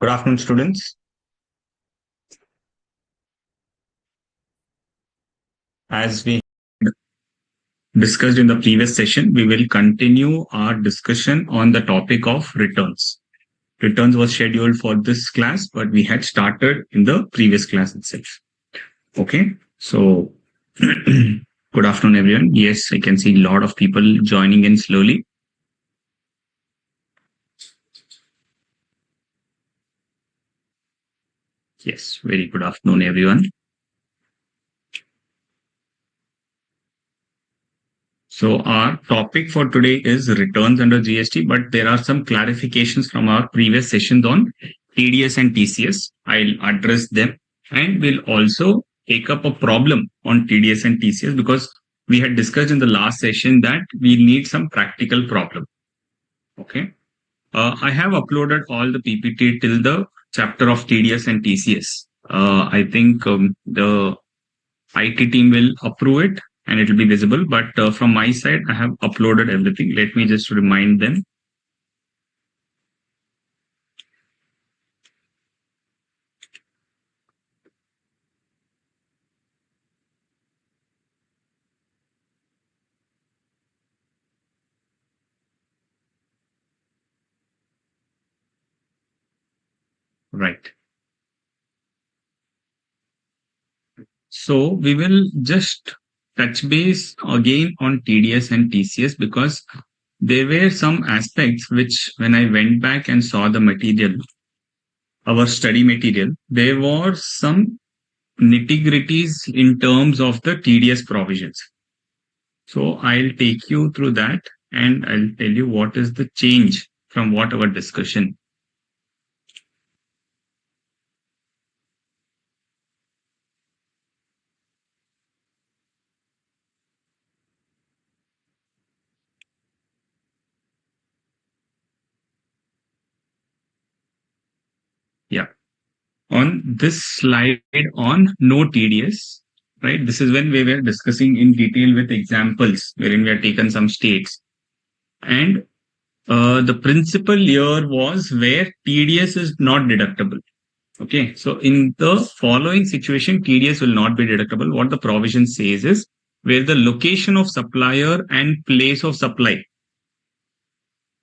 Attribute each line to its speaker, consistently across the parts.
Speaker 1: Good afternoon, students. As we discussed in the previous session, we will continue our discussion on the topic of returns. Returns was scheduled for this class, but we had started in the previous class itself. Okay, so good afternoon, everyone. Yes, I can see a lot of people joining in slowly. Yes, very good afternoon, everyone. So our topic for today is returns under GST, but there are some clarifications from our previous sessions on TDS and TCS. I'll address them, and we'll also take up a problem on TDS and TCS because we had discussed in the last session that we need some practical problem. Okay. I have uploaded all the PPT till the chapter of TDS and TCS. I think the IT team will approve it and it will be visible. But from my side, I have uploaded everything. Let me just remind them. Right. So we will just touch base again on TDS and TCS because there were some aspects which when I went back and saw the material, our study material, there were some nitty-gritties in terms of the TDS provisions. So I'll take you through that and I'll tell you what is the change from what our discussion. Yeah. On this slide on no TDS, right? This is when we were discussing in detail with examples wherein we have taken some states. And the principle here was where TDS is not deductible. Okay. So in the following situation, TDS will not be deductible. What the provision says is where the location of supplier and place of supply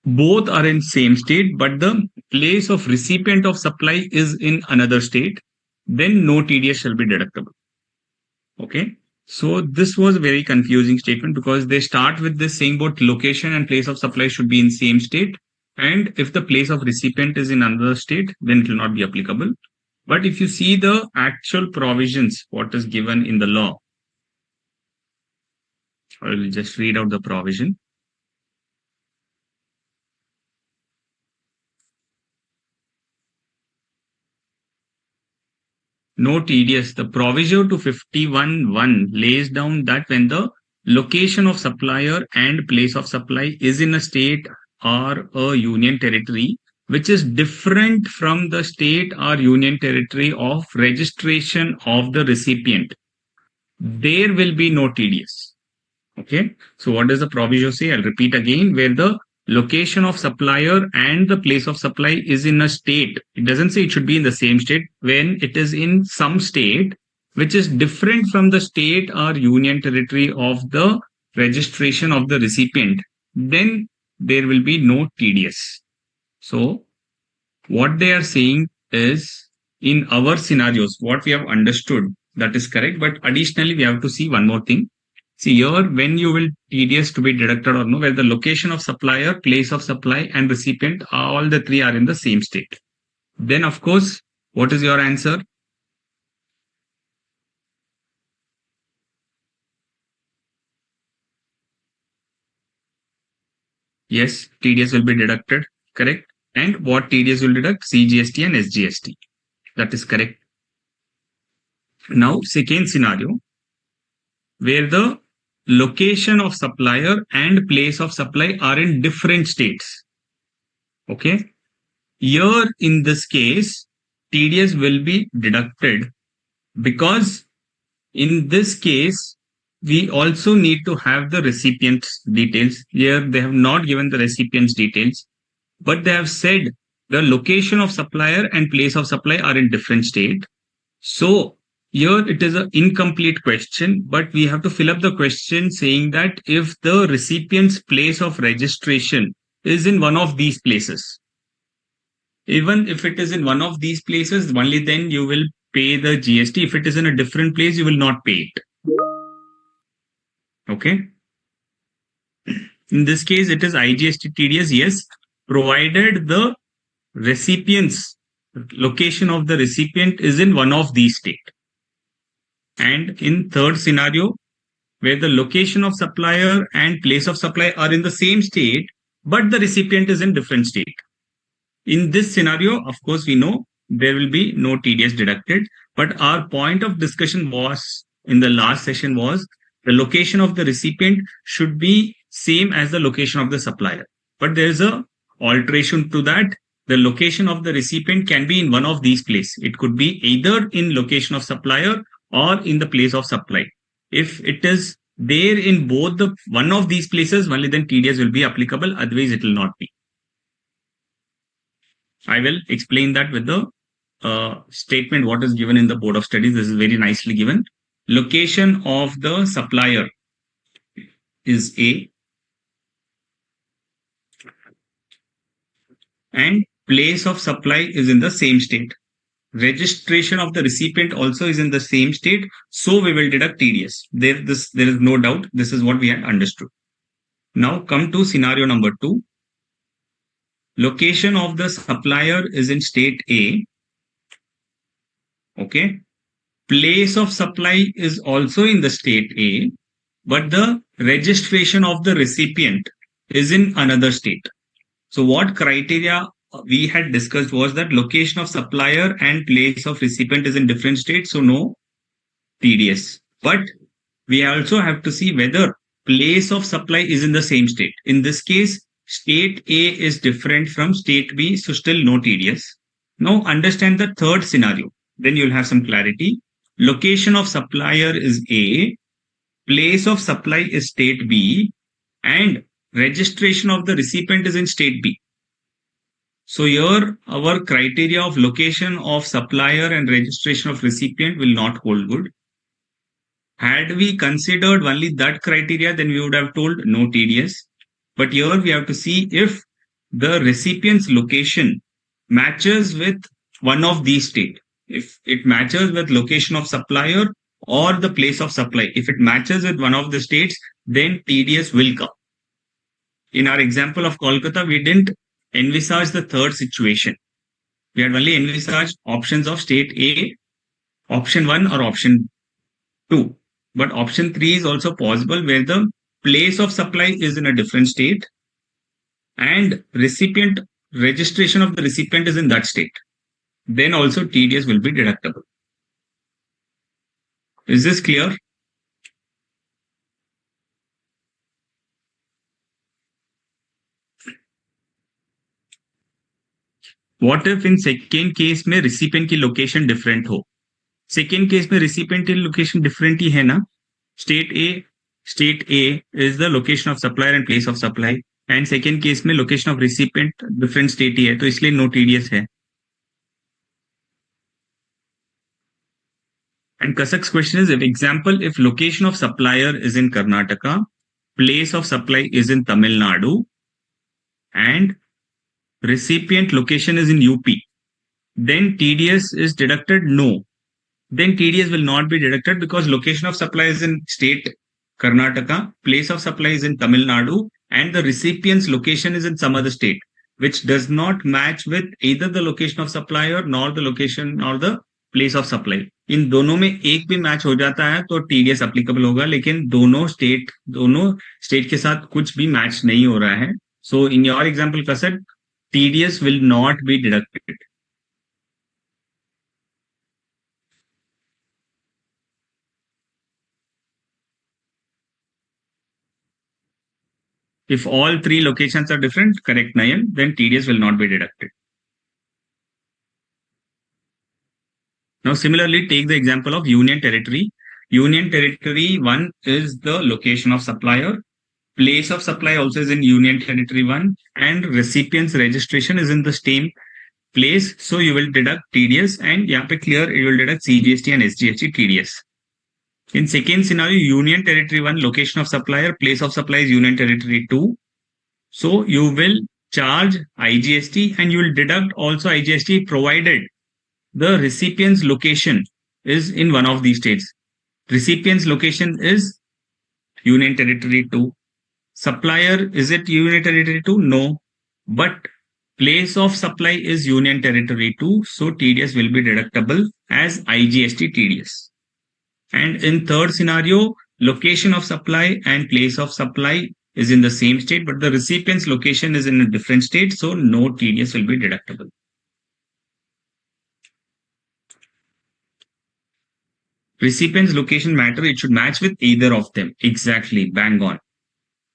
Speaker 1: both are in same state, but the place of recipient of supply is in another state, then no TDS shall be deductible. Okay. So this was a very confusing statement because they start with this saying both location and place of supply should be in same state. And if the place of recipient is in another state, then it will not be applicable. But if you see the actual provisions, what is given in the law, I will just read out the provision. No TDS. The proviso to 51(1) lays down that when the location of supplier and place of supply is in a state or a union territory, which is different from the state or union territory of registration of the recipient, there will be no TDS. Okay. So what does the proviso say? I'll repeat again, where the location of supplier and the place of supply is in a state. It doesn't say it should be in the same state. When it is in some state, which is different from the state or union territory of the registration of the recipient, then there will be no TDS. So what they are saying is in our scenarios, what we have understood, that is correct. But additionally, we have to see one more thing. See here, when you will TDS to be deducted or no, where the location of supplier, place of supply, and recipient, all the three are in the same state. Then, of course, what is your answer? Yes, TDS will be deducted, correct? And what TDS will deduct? CGST and SGST. That is correct. Now, second scenario, where the location of supplier and place of supply are in different states. Okay. Here in this case, TDS will be deducted because in this case, we also need to have the recipient's details. Here they have not given the recipient's details, but they have said the location of supplier and place of supply are in different state. So here it is an incomplete question, but we have to fill up the question saying that if the recipient's place of registration is in one of these places, even if it is in one of these places, only then you will pay the GST. If it is in a different place, you will not pay it. Okay. In this case, it is IGST TDS, yes, provided the recipient's location of the recipient is in one of these states. And in third scenario, where the location of supplier and place of supply are in the same state, but the recipient is in different state. In this scenario, of course, we know there will be no TDS deducted, but our point of discussion was in the last session was the location of the recipient should be same as the location of the supplier. But there is a alteration to that. The location of the recipient can be in one of these places. It could be either in location of supplier or in the place of supply. If it is there in both the one of these places, only then TDS will be applicable. Otherwise, it will not be. I will explain that with the statement what is given in the Board of Studies. This is very nicely given. Location of the supplier is A and place of supply is in the same state. Registration of the recipient also is in the same state, so we will deduct TDS. There is no doubt. This is what we had understood. Now come to scenario number 2. Location of the supplier is in state A. Okay. Place of supply is also in the state A, but the registration of the recipient is in another state. So what criteria we had discussed was that location of supplier and place of recipient is in different states, so no TDS. But we also have to see whether place of supply is in the same state. In this case, state A is different from state B, so still no TDS. Now understand the third scenario, then you'll have some clarity. Location of supplier is A, place of supply is state B, and registration of the recipient is in state B. So here our criteria of location of supplier and registration of recipient will not hold good. Had we considered only that criteria, then we would have told no TDS. But here we have to see if the recipient's location matches with one of these states. If it matches with location of supplier or the place of supply, if it matches with one of the states, then TDS will come. In our example of Kolkata, we didn't envisage the third situation. We had only envisaged options of state A, option 1 or option 2. But option 3 is also possible where the place of supply is in a different state and recipient registration of the recipient is in that state. Then also TDS will be deductible. Is this clear? What if in second case में recipient की location different हो? Second case में recipient की location different ही है ना? State A is the location of supplier and place of supply, and second case में location of recipient different state ही है, तो इसलिए no TDS है. And Kasak's question is, if example, if location of supplier is in Karnataka, place of supply is in Tamil Nadu, and recipient location is in UP, then TDS is deducted? No. Then TDS will not be deducted because location of supply is in state Karnataka, place of supply is in Tamil Nadu, and the recipient's location is in some other state, which does not match with either the location of supplier nor the location or the place of supply. इन दोनों में एक भी match हो जाता है तो TDS applicable होगा, लेकिन दोनों स्टेट के साथ कुछ भी मैच नहीं हो रहा है. So in your example, Kasat, TDS will not be deducted. If all three locations are different, correct Nayan, then TDS will not be deducted. Now similarly, take the example of Union Territory. Union Territory 1 is the location of supplier. Place of supply also is in Union Territory 1, and recipient's registration is in the same place, so you will deduct TDS, and यहाँ पे clear you will deduct CGST and SGST TDS. In second scenario, Union Territory 1, location of supplier, place of supply is Union Territory 2. So you will charge IGST and you will deduct also IGST provided the recipient's location is in one of these states. Recipient's location is Union Territory 2. Supplier, is it Union Territory 2? No. But place of supply is Union Territory 2. So TDS will be deductible as IGST TDS. And in third scenario, location of supply and place of supply is in the same state, but the recipient's location is in a different state. So no TDS will be deductible. Recipient's location matter, it should match with either of them. Exactly, bang on.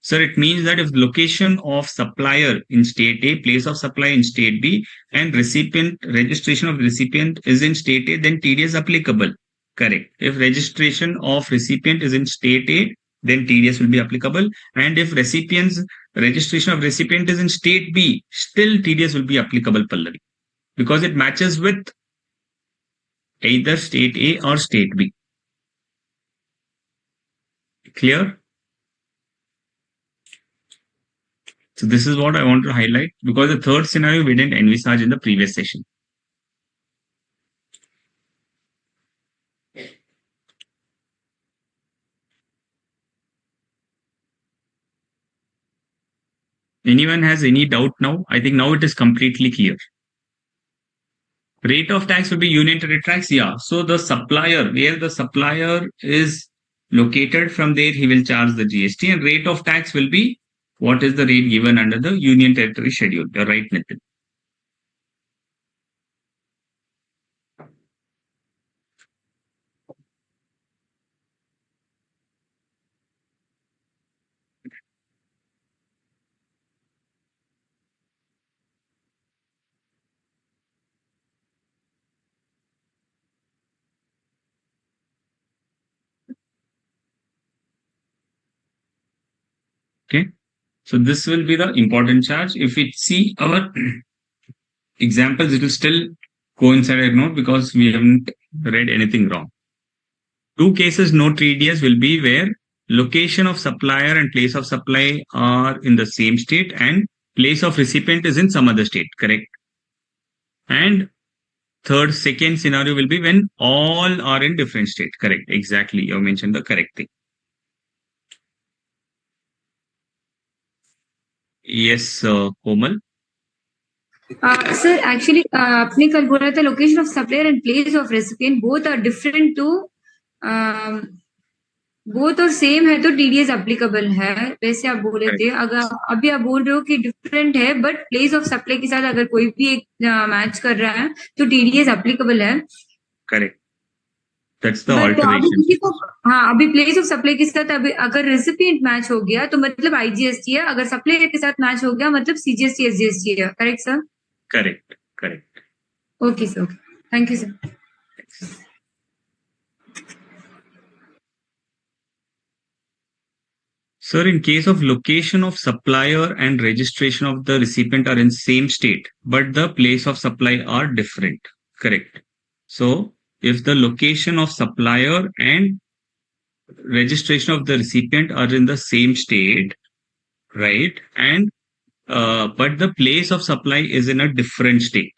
Speaker 1: So it means that if location of supplier in state A, place of supply in state B, and recipient, registration of recipient is in state A, then TDS applicable. Correct. If registration of recipient is in state A, then TDS will be applicable. And if recipient's registration of recipient is in state B, still TDS will be applicable, Pallavi, because it matches with either state A or state B. Clear? So this is what I want to highlight, because the third scenario we didn't envisage in the previous session. Anyone has any doubt now? I think now it is completely clear. Rate of tax will be Union Territory tax. Yeah. So the supplier, where the supplier is located, from there he will charge the GST, and rate of tax will be what is the rate given under the Union Territory schedule. You're right, Nitin. Okay. So this will be the important charge. If we see our examples, it will still coincide, I know, because we haven't read anything wrong. Two cases no TDS will be where location of supplier and place of supply are in the same state and place of recipient is in some other state, correct? And second scenario will be when all are in different state, correct? Exactly, you mentioned the correct thing. Yes, Komal.
Speaker 2: Sir, actually, आपने कल बोला था location of supplier and place of recipient both are different to both और same है तो TDS applicable है, वैसे आप बोले थे. अगर अभी आप बोल रहे हो कि डिफरेंट है बट प्लेस ऑफ सप्लाई के साथ अगर कोई भी एक मैच कर रहा है तो टीडीएस एप्लीकेबल है.
Speaker 1: करेक्ट. That's the alteration.
Speaker 2: हाँ, अभी प्लेस ऑफ सप्लाई के साथ अभी अगर रेसिपिएंट मैच हो गया तो मतलब आईजीएसटी है, अगर सप्लायर के साथ मैच हो गया मतलब सीजीएसटी एसजीएसटी है. Correct sir?
Speaker 1: Correct, correct.
Speaker 2: Okay sir, thank you sir.
Speaker 1: Sir, in case of location of supplier and registration of the recipient are in same state, but the place of supply are different. Correct. So, if the location of supplier and registration of the recipient are in the same state, right? And but the place of supply is in a different state.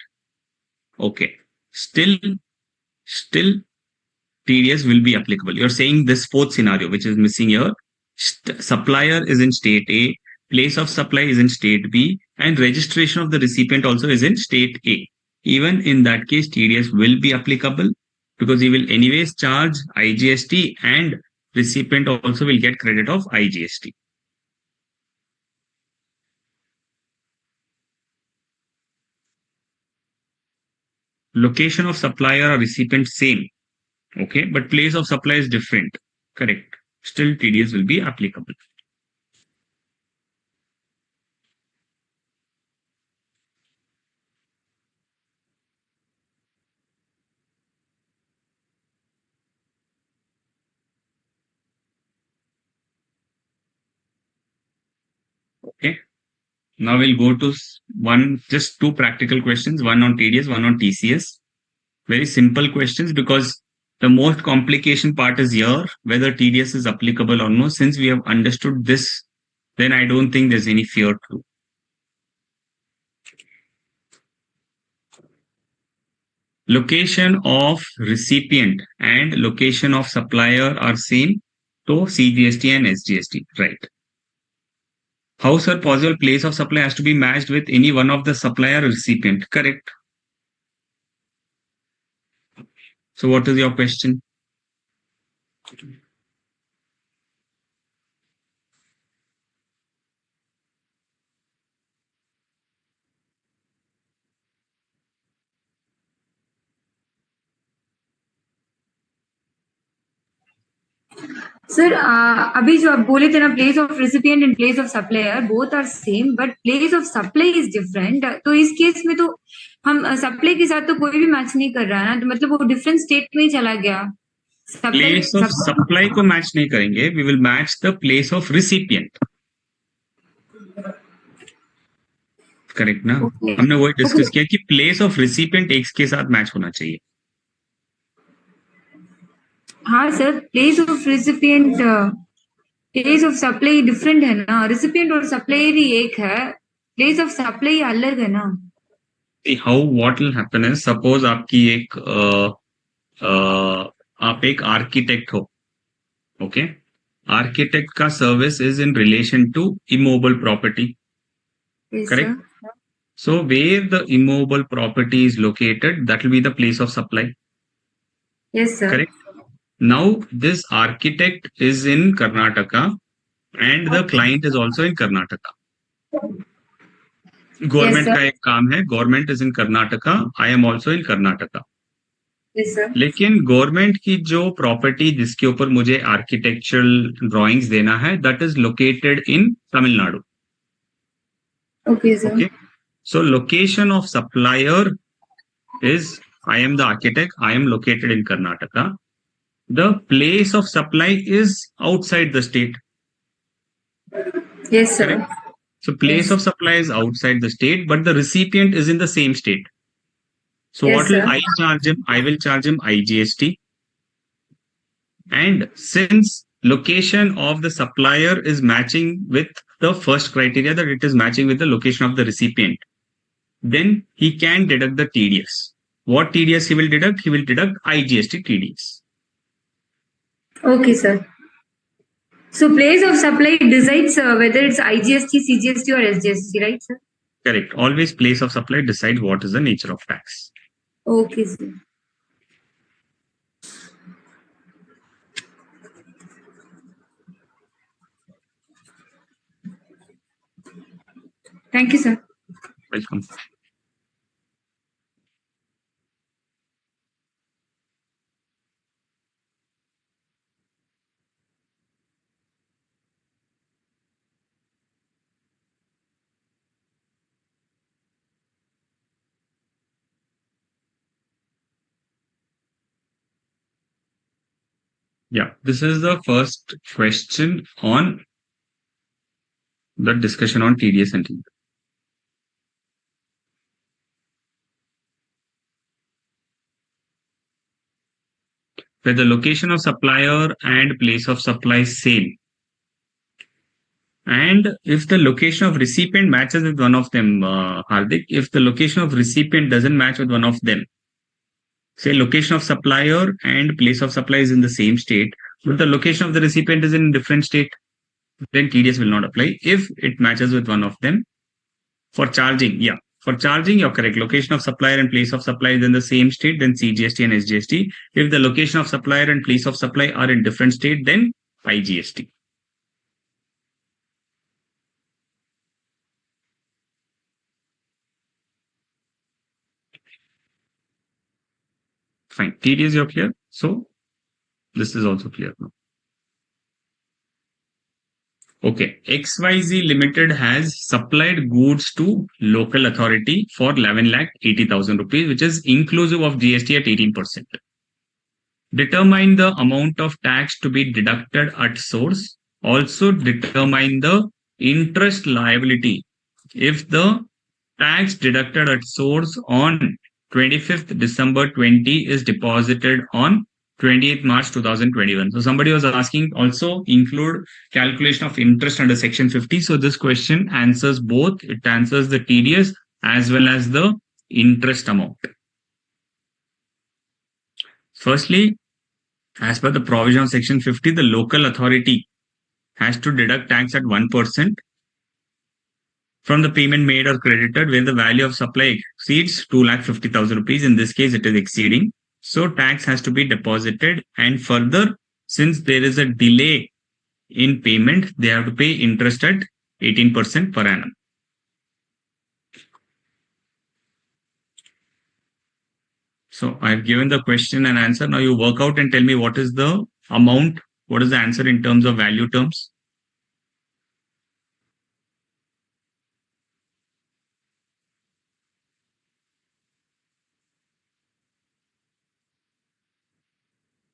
Speaker 1: Okay. Still TDS will be applicable. You're saying this fourth scenario, which is missing here. Supplier is in state A, place of supply is in state B, and registration of the recipient also is in state A. Even in that case, TDS will be applicable because he will anyways charge IGST and recipient also will get credit of IGST. Location of supplier or recipient same. Okay, but place of supply is different. Correct. Still TDS will be applicable. Okay. Now we'll go to just two practical questions, one on TDS, one on TCS. Very simple questions because the most complication part is here, whether TDS is applicable or no. Since we have understood this, then I don't think there's any fear to. Location of recipient and location of supplier are same. So CGST and SGST, right? How, sir, possible place of supply has to be matched with any one of the supplier or recipient? Correct. So what is your question?
Speaker 2: Sir अभी जो आप बोले थे ना, place of recipient and place of supplier both are same, but place of supply is different. तो इस case में तो हम सप्लाई के साथ तो कोई भी मैच नहीं कर रहा है ना, तो मतलब वो डिफरेंट स्टेट में ही चला गया।
Speaker 1: प्लेस ऑफ सप्लाई को मैच नहीं करेंगे, we will match the place of recipient. Correct ना? हमने वही डिस्कस किया कि प्लेस ऑफ रिसिपिएंट एक के साथ मैच होना चाहिए।
Speaker 2: हाँ sir, place of recipient place of supply different है ना, रेसिपिएंट और सप्लायर ही एक है, प्लेस ऑफ सप्लाई अलग है ना।
Speaker 1: How what will happen is, suppose आपकी एक आप एक आर्किटेक्ट हो, ओके? आर्किटेक्ट का service is in relation to immovable property, correct? So where the immovable property is located, that will be the place of supply.
Speaker 2: Yes, sir.
Speaker 1: Correct. Now this architect is in Karnataka and the client is also in Karnataka. Government का एक काम है, government is in Karnataka, I am also in Karnataka.
Speaker 2: Yes, sir.
Speaker 1: लेकिन government की जो property जिसके ऊपर मुझे आर्किटेक्चरल ड्राइंग्स देना है, that is located in Tamil Nadu.
Speaker 2: Okay, sir.
Speaker 1: Okay. So location of supplier is, I am the architect, I am located in Karnataka. The place of supply is outside the state.
Speaker 2: Yes, sir.
Speaker 1: Correct? So place of supply is outside the state, but the recipient is in the same state. So
Speaker 2: Yes,
Speaker 1: what will
Speaker 2: sir.
Speaker 1: I charge him? I will charge him IGST. And since location of the supplier is matching with the first criteria, that it is matching with the location of the recipient, then he can deduct the TDS. What TDS he will deduct? He will deduct IGST TDS.
Speaker 2: Okay, sir. So place of supply decides whether it's IGST, CGST or SGST, right, sir?
Speaker 1: Correct. Always place of supply decides what is the nature of tax.
Speaker 2: Okay, sir. Thank you, sir.
Speaker 1: Welcome. Yeah, this is the first question on the discussion on TDS and TDS. Where the location of supplier and place of supply is same. And if the location of recipient matches with one of them, Hardik, if the location of recipient doesn't match with one of them, say location of supplier and place of supply is in the same state, but the location of the recipient is in a different state, then TDS will not apply. If it matches with one of them, for charging, yeah, for charging, you're correct. Location of supplier and place of supply is in the same state, then CGST and SGST. If the location of supplier and place of supply are in different state, then IGST. Fine. TDS, you're clear. So this is also clear now. Okay. XYZ Limited has supplied goods to local authority for 11,80,000 rupees, which is inclusive of GST at 18%. Determine the amount of tax to be deducted at source. Also determine the interest liability if the tax deducted at source on 25th December 20 is deposited on 28th March 2021. So somebody was asking also include calculation of interest under section 50. So this question answers both. It answers the TDS as well as the interest amount. Firstly, as per the provision of section 50, the local authority has to deduct tax at 1% from the payment made or credited where the value of supply exceeds 2,50,000 rupees. In this case, it is exceeding. So tax has to be deposited, and further, since there is a delay in payment, they have to pay interest at 18% per annum. So I've given the question and answer. Now you work out and tell me what is the amount, what is the answer in terms of value terms.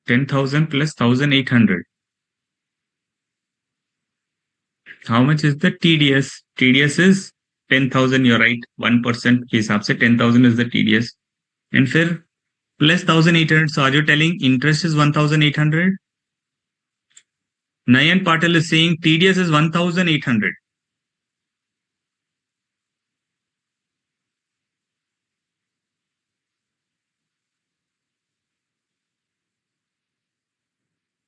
Speaker 1: $10,000 plus 1,800. How much is the TDS? TDS is 10,000, you're right. 1% के हिसाब से 10,000 is the TDS. And फिर plus 1,800. So are you telling interest is 1,800? Nayan Patel is saying TDS is 1,800.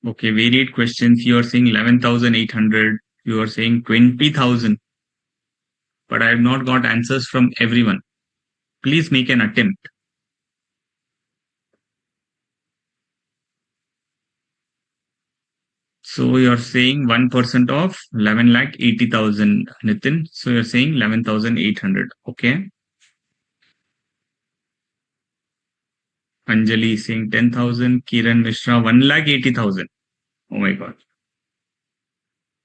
Speaker 1: Okay, varied questions. You are saying 11,800. You are saying 20,000. But I have not got answers from everyone. Please make an attempt. So you're saying 1% of 11,80,000, Nitin. So you're saying 11,800. Okay. Anjali is saying 10,000. Kiran Mishra, 1,80,000. Oh my God.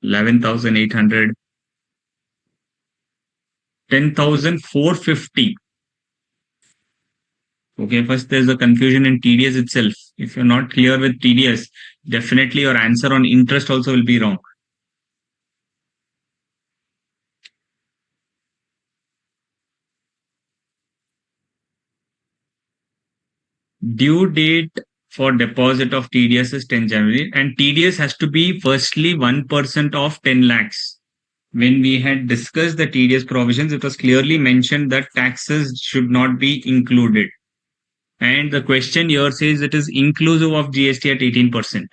Speaker 1: 11,800. 10,450. Okay, first there's a confusion in TDS itself. If you're not clear with TDS, definitely your answer on interest also will be wrong. Due date for deposit of TDS is 10 January, and TDS has to be firstly 1% of 10 lakhs. When we had discussed the TDS provisions, it was clearly mentioned that taxes should not be included. And the question here says it is inclusive of GST at 18%.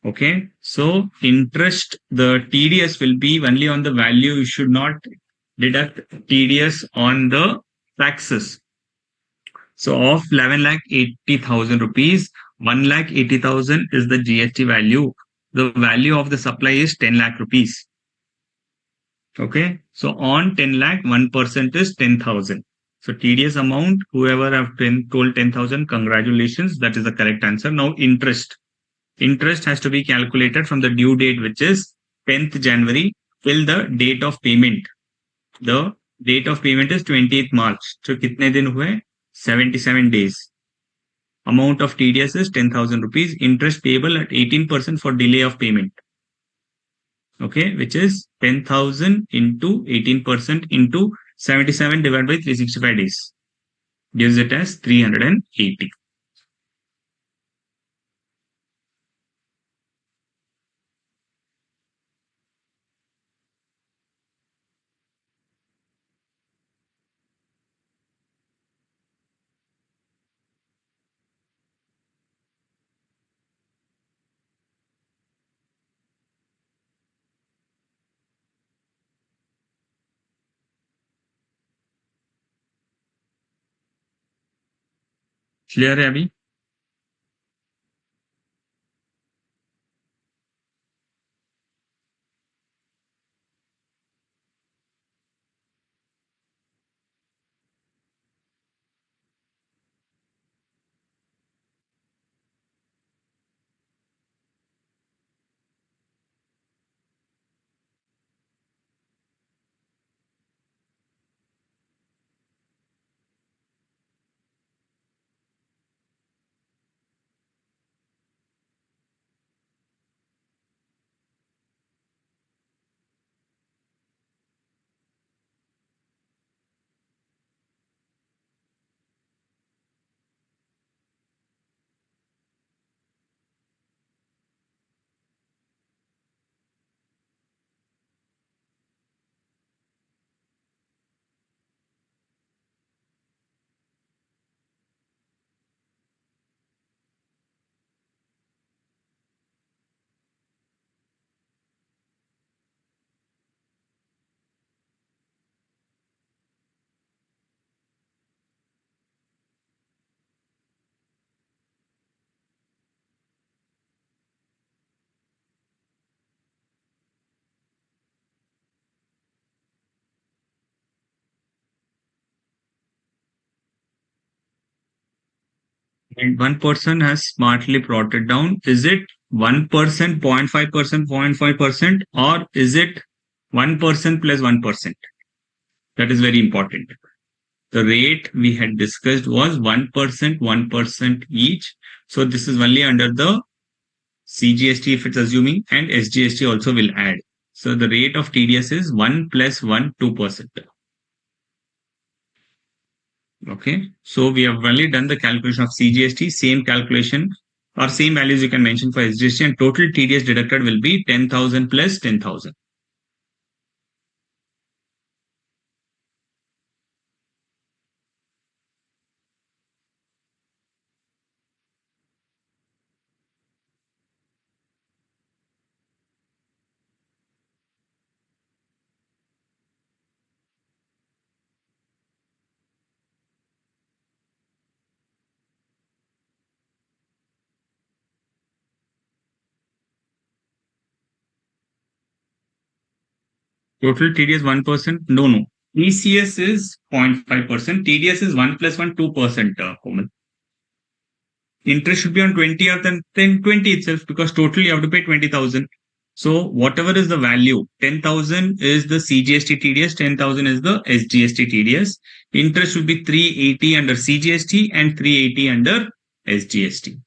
Speaker 1: Okay, so interest, the TDS will be only on the value. You should not deduct TDS on the taxes. So of 11,80,000 rupees, 1,80,000 is the GST value. The value of the supply is 10 lakh rupees. Okay, so on 10 lakh, 1% is 10,000. So TDS amount, whoever have told 10,000, congratulations, that is the correct answer. Now interest. Interest has to be calculated from the due date, which is 10th January, till the date of payment. The date of payment is 28th March. So kitne din hue? 77 days. Amount of TDS is 10,000 rupees. Interest payable at 18% for delay of payment. Okay, which is 10,000 into 18% into 77 divided by 365 days. Gives it as 380. Clear है अभी? And one person has smartly plotted down, is it 1%, 0.5%, 0.5%, or is it 1% plus 1%? That is very important. The rate we had discussed was 1%, 1% each. So this is only under the CGST if it's assuming, and SGST also will add. So the rate of TDS is 1 plus 1, 2%. Okay. So we have only done the calculation of CGST, same calculation or same values you can mention for SGST, and total TDS deducted will be 10,000 plus 10,000. Total TDS 1%? No, no. TCS is 0.5%. TDS is 1 plus 1, 2%, Komal. Interest should be on 20 or then 20 itself, because totally you have to pay 20,000. So whatever is the value, 10,000 is the CGST TDS, 10,000 is the SGST TDS. Interest should be 380 under CGST and 380 under SGST.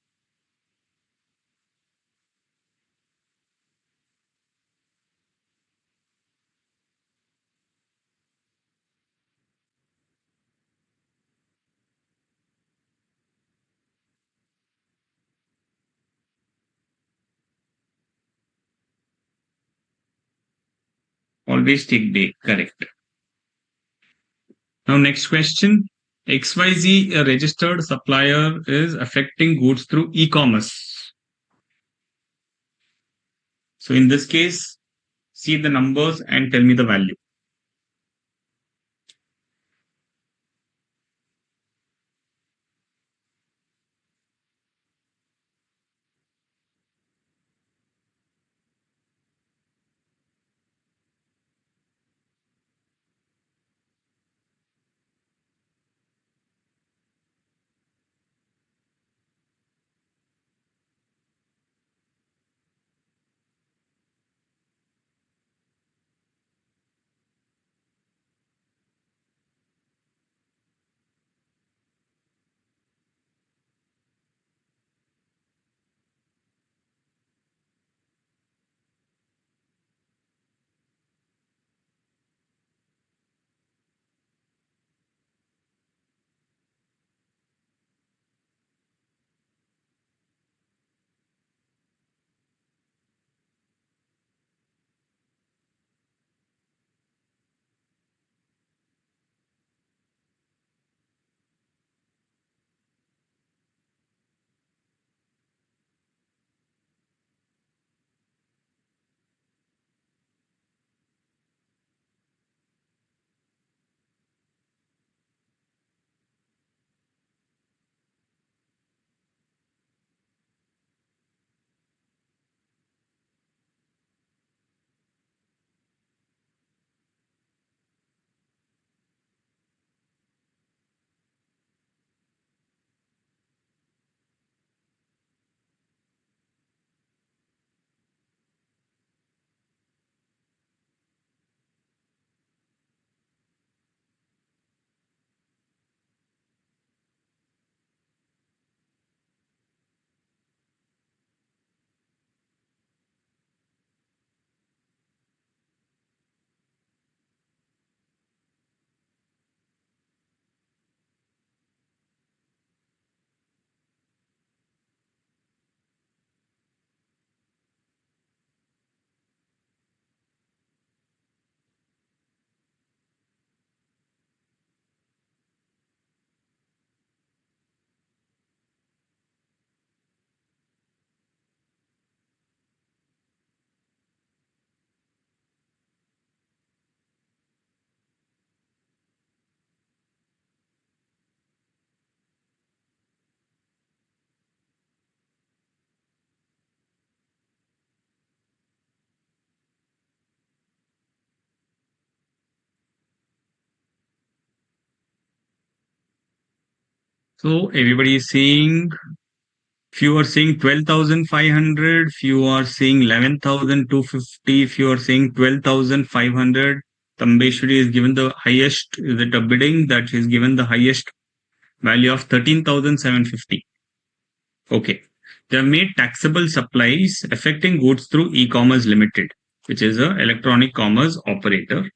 Speaker 1: Always take day, correct. Now next question. XYZ, a registered supplier, is affecting goods through e-commerce. So in this case, see the numbers and tell me the value. So everybody is saying, few are saying 12,500, few are saying 11,250, few are saying 12,500. Tambeshwari is given the highest, is it a bidding that is given the highest value of 13,750. Okay. They have made taxable supplies affecting goods through e-commerce limited, which is a electronic commerce operator.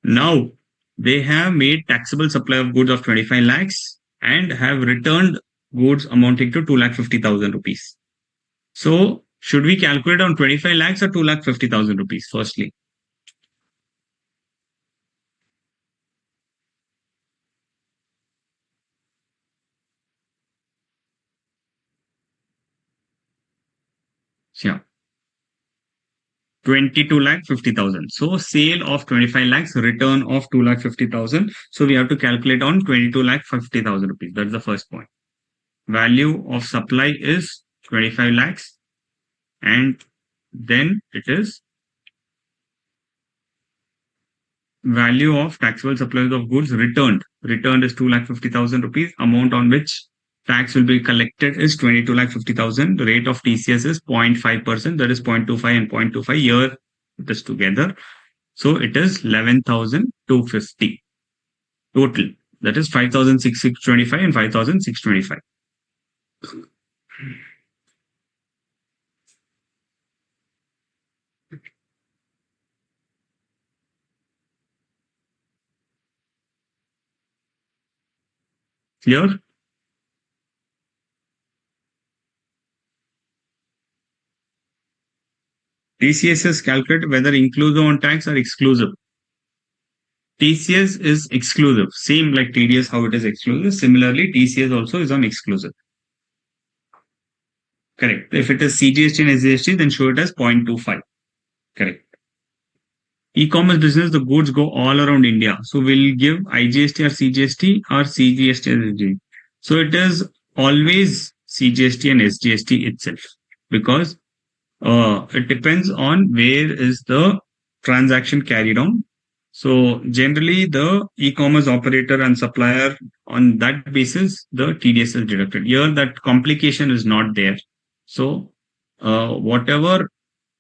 Speaker 1: Now they have made taxable supply of goods of 25 lakhs and have returned goods amounting to 2,50,000 rupees. So should we calculate on 25 lakhs or 2,50,000 rupees firstly? Yeah. 22 lakh 50,000. So sale of 25 lakhs, return of 2 lakh 50,000. So we have to calculate on 22 lakh 50,000 rupees. That's the first point. Value of supply is 25 lakhs. And then it is value of taxable supplies of goods returned. Returned is 2,50,000 rupees. Amount on which tax will be collected is 22,50,000. The rate of TCS is 0.5%. That is 0.25 and 0.25 here. It is together. So it is 11,250 total. That is 5,625 and 5,625. Clear? TCS is calculated whether inclusive on tax or exclusive. TCS is exclusive. Same like TDS, how it is exclusive. Similarly, TCS also is on exclusive. Correct. If it is CGST and SGST, then show it as 0.25. Correct. E-commerce business, the goods go all around India. So we'll give IGST or CGST or CGST or SGST. So it is always CGST and SGST itself because it depends on where is the transaction carried on. So generally the e-commerce operator and supplier, on that basis, the TDS is deducted. Here that complication is not there. So whatever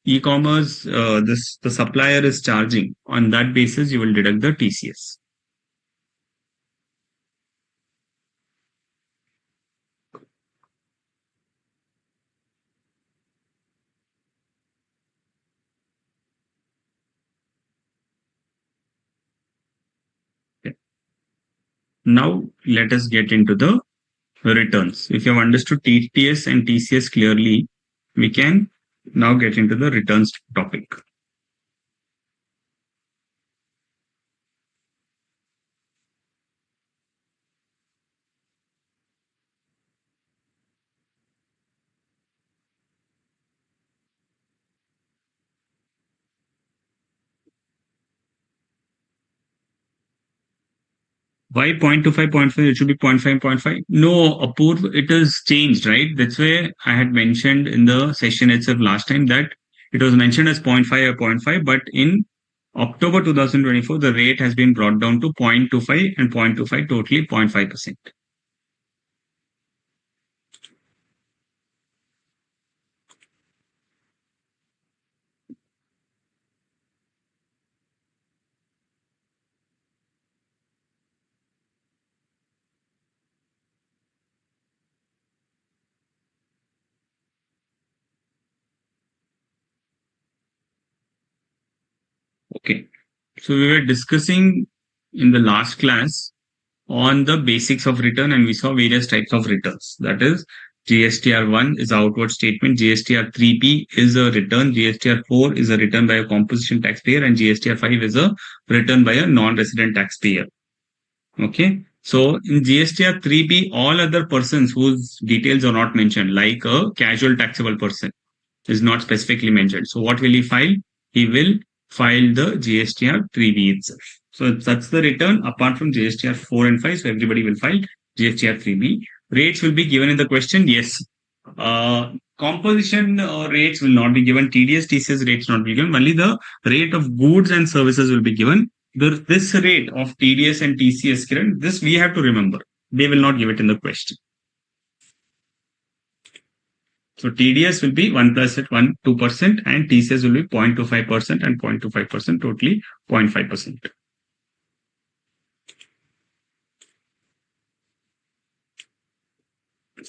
Speaker 1: e-commerce the supplier is charging, on that basis you will deduct the TCS. Okay. Now let us get into the returns. If you have understood TDS and TCS clearly, we can now get into the returns topic. Why 0.25, 0.5? It should be 0.5, 0.5. No, Apurv, it is changed, right? That's why I had mentioned in the session itself last time that it was mentioned as 0.5 or 0.5, but in October 2024, the rate has been brought down to 0.25 and 0.25, totally 0.5%. Okay. So we were discussing in the last class on the basics of return and we saw various types of returns. That is GSTR-1 is outward statement, GSTR-3B is a return, GSTR-4 is a return by a composition taxpayer and GSTR-5 is a return by a non-resident taxpayer. Okay. So in GSTR-3B, all other persons whose details are not mentioned, like a casual taxable person, is not specifically mentioned. So what will he file? He will file the GSTR-3B itself. So that's the return apart from GSTR-4 and 5. So everybody will file GSTR-3B. Rates will be given in the question. Yes. Composition rates will not be given. TDS, TCS rates not be given. Only the rate of goods and services will be given. This rate of TDS and TCS, Kiran, this we have to remember. they will not give it in the question. So TDS will be 1 plus at 2%, and TCS will be 0.25% and 0.25%, totally 0.5%.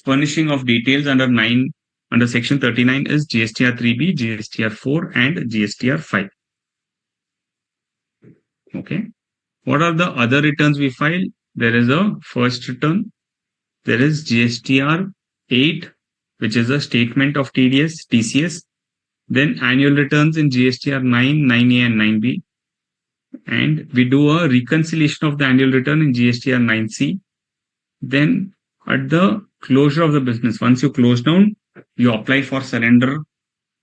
Speaker 1: Furnishing of details under section 39 is GSTR-3B, GSTR-4 and GSTR-5. Okay. What are the other returns we file? There is a first return. There is GSTR-8, which is a statement of TDS, TCS. Then annual returns in GSTR-9, 9A and 9B. And we do a reconciliation of the annual return in GSTR-9C. Then at the closure of the business, once you close down, you apply for surrender,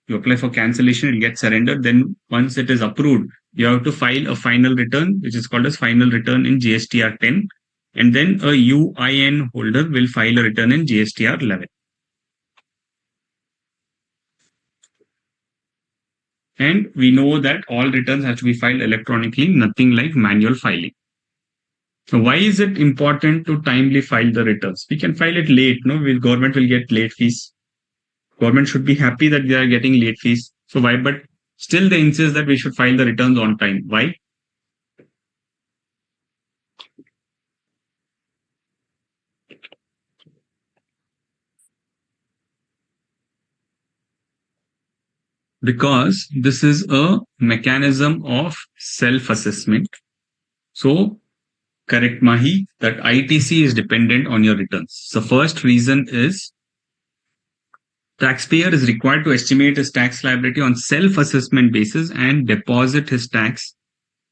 Speaker 1: you apply for cancellation, it gets surrendered. Then once it is approved, you have to file a final return, which is called as final return in GSTR-10. And then a UIN holder will file a return in GSTR-11. And we know that all returns have to be filed electronically, nothing like manual filing. So why is it important to timely file the returns? We can file it late, no? Government will get late fees. Government should be happy that they are getting late fees. So why? But still they insist that we should file the returns on time. Why? Because this is a mechanism of self-assessment. So correct, Mahi, that ITC is dependent on your returns. The first reason is taxpayer is required to estimate his tax liability on self-assessment basis and deposit his tax.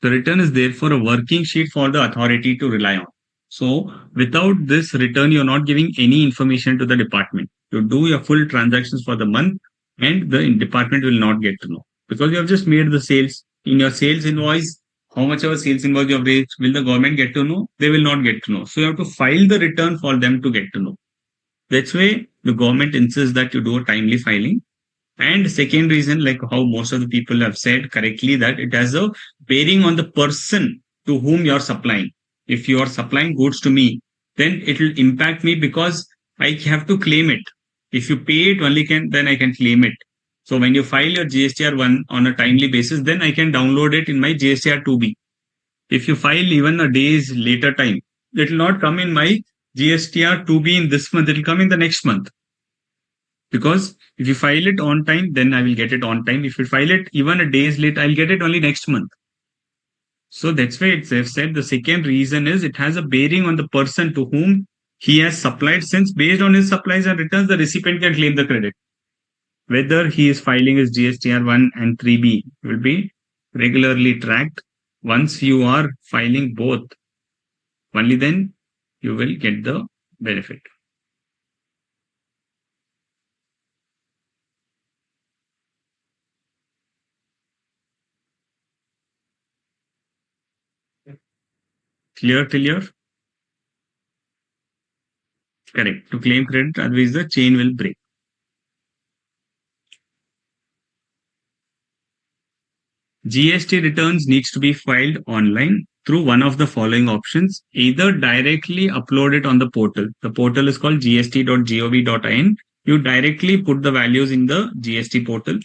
Speaker 1: The return is therefore a working sheet for the authority to rely on. So without this return, you're not giving any information to the department. You do your full transactions for the month and the department will not get to know, because you have just made the sales. In your sales invoice, how much of a sales invoice you have raised, will the government get to know? They will not get to know. So you have to file the return for them to get to know. That's why the government insists that you do a timely filing. And second reason, like how most of the people have said correctly, that it has a bearing on the person to whom you are supplying. If you are supplying goods to me, then it will impact me because I have to claim it. If you pay it, then I can claim it. So when you file your GSTR-1 on a timely basis, then I can download it in my GSTR-2B. If you file even a day's later time, it will not come in my GSTR-2B in this month, it will come in the next month. Because if you file it on time, then I will get it on time. If you file it even a days late, I'll get it only next month. So that's why they've said the second reason is it has a bearing on the person to whom he has supplied, since based on his supplies and returns, the recipient can claim the credit. Whether he is filing his GSTR-1 and 3B will be regularly tracked. Once you are filing both, only then you will get the benefit. Clear till here? Correct. To claim credit, otherwise the chain will break. GST returns needs to be filed online through one of the following options. Either directly upload it on the portal. The portal is called gst.gov.in. You directly put the values in the GST portal,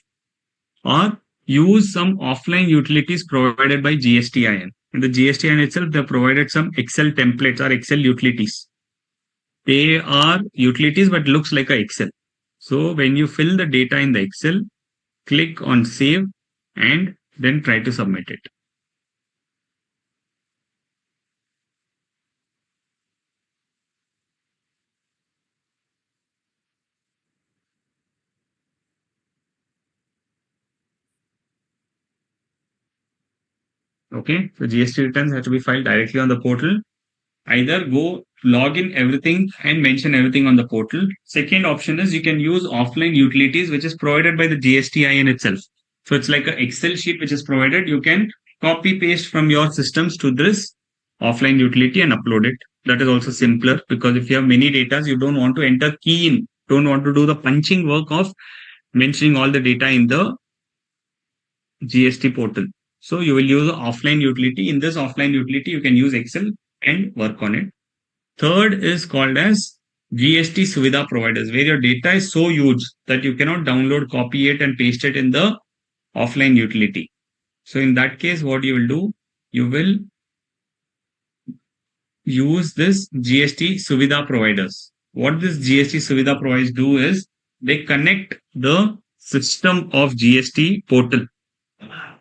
Speaker 1: or use some offline utilities provided by GSTIN. In the GSTIN itself, they provided some Excel templates or Excel utilities. They are utilities, but looks like a Excel. So when you fill the data in the Excel, click on save and then try to submit it. Okay, so GST returns have to be filed directly on the portal. Either go log in everything and mention everything on the portal. Second option is you can use offline utilities, which is provided by the GSTIN itself. So it's like an Excel sheet which is provided. You can copy paste from your systems to this offline utility and upload it. That is also simpler, because if you have many data, you don't want to enter key in, don't want to do the punching work of mentioning all the data in the GST portal. So you will use an offline utility. In this offline utility, you can use Excel and work on it. Third is called as GST Suvidha providers, where your data is so huge that you cannot download, copy it, and paste it in the offline utility. So in that case, what you will do, you will use this GST Suvidha providers. What this GST Suvidha providers do is they connect the system of GST portal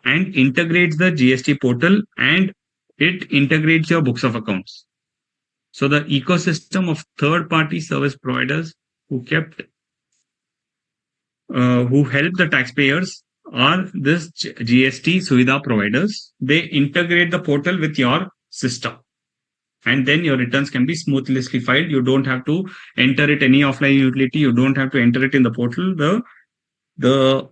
Speaker 1: and integrates the GST portal, and it integrates your books of accounts. So the ecosystem of third-party service providers who who help the taxpayers are this GST Suvidha providers. They integrate the portal with your system, and then your returns can be smoothly filed. You don't have to enter it any offline utility. You don't have to enter it in the portal. The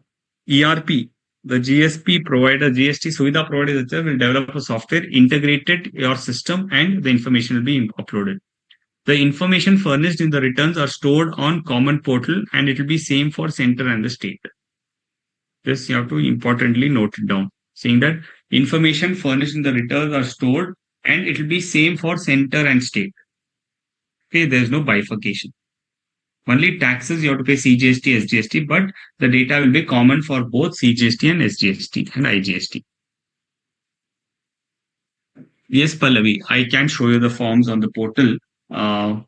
Speaker 1: ERP, the GSP provider, GST Suvidha provider itself will develop a software, integrated your system, and the information will be uploaded. The information furnished in the returns are stored on common portal, and it will be same for center and the state. This you have to importantly note it down, saying that information furnished in the returns are stored and it will be same for center and state. Okay, there's no bifurcation. Only taxes you have to pay CGST, SGST, but the data will be common for both CGST and SGST and IGST. Yes, Pallavi, I can show you the forms on the portal. Let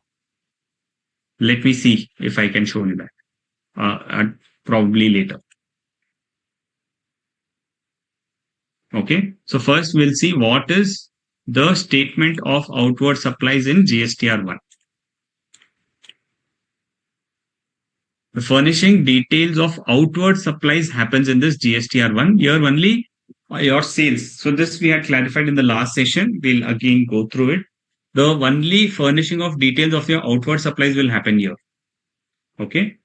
Speaker 1: me see if I can show you that. Probably later. Okay, so first we'll see what is the statement of outward supplies in GSTR-1. The furnishing details of outward supplies happens in this GSTR-1. Here only your sales. So this we had clarified in the last session. We'll again go through it. The only furnishing of details of your outward supplies will happen here. Okay.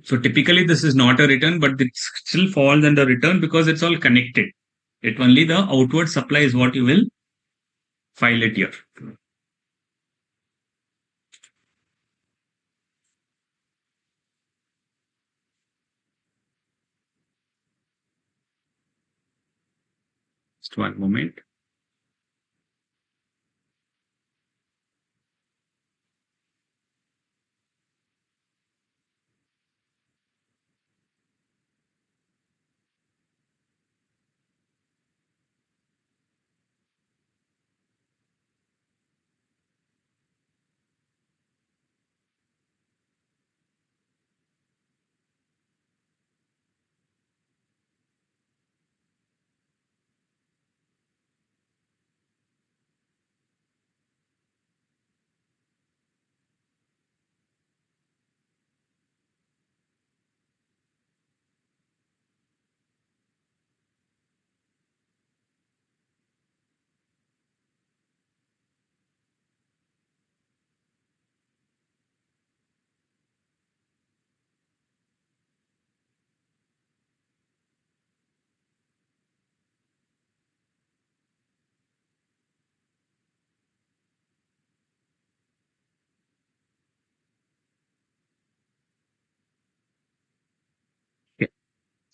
Speaker 1: So typically this is not a return, but it still falls under return because it's all connected. It only the outward supply is what you will file it here. Just one moment.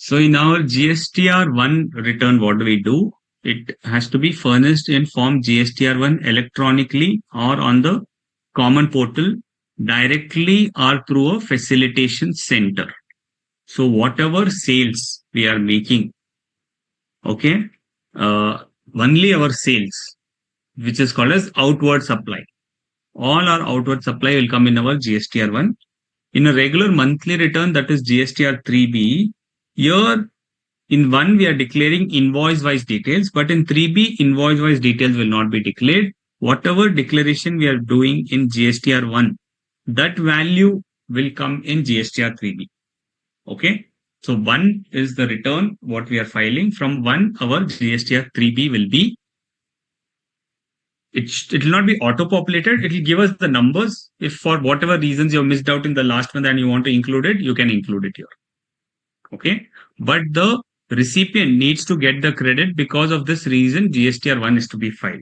Speaker 1: So in our GSTR-1 return, what do we do? It has to be furnished in form GSTR-1 electronically or on the common portal directly or through a facilitation center. So whatever sales we are making, okay, only our sales, which is called as outward supply. All our outward supply will come in our GSTR-1. In a regular monthly return, that is GSTR-3B, here in 1 we are declaring invoice wise details, but in 3B invoice wise details will not be declared. Whatever declaration we are doing in GSTR-1, that value will come in GSTR-3B. Okay, so 1 is the return what we are filing. From 1 our GSTR-3B will be, it will not be auto populated. It will give us the numbers. If for whatever reasons you missed out in the last month and you want to include it, you can include it here. Okay, but the recipient needs to get the credit. Because of this reason, GSTR-1 is to be filed.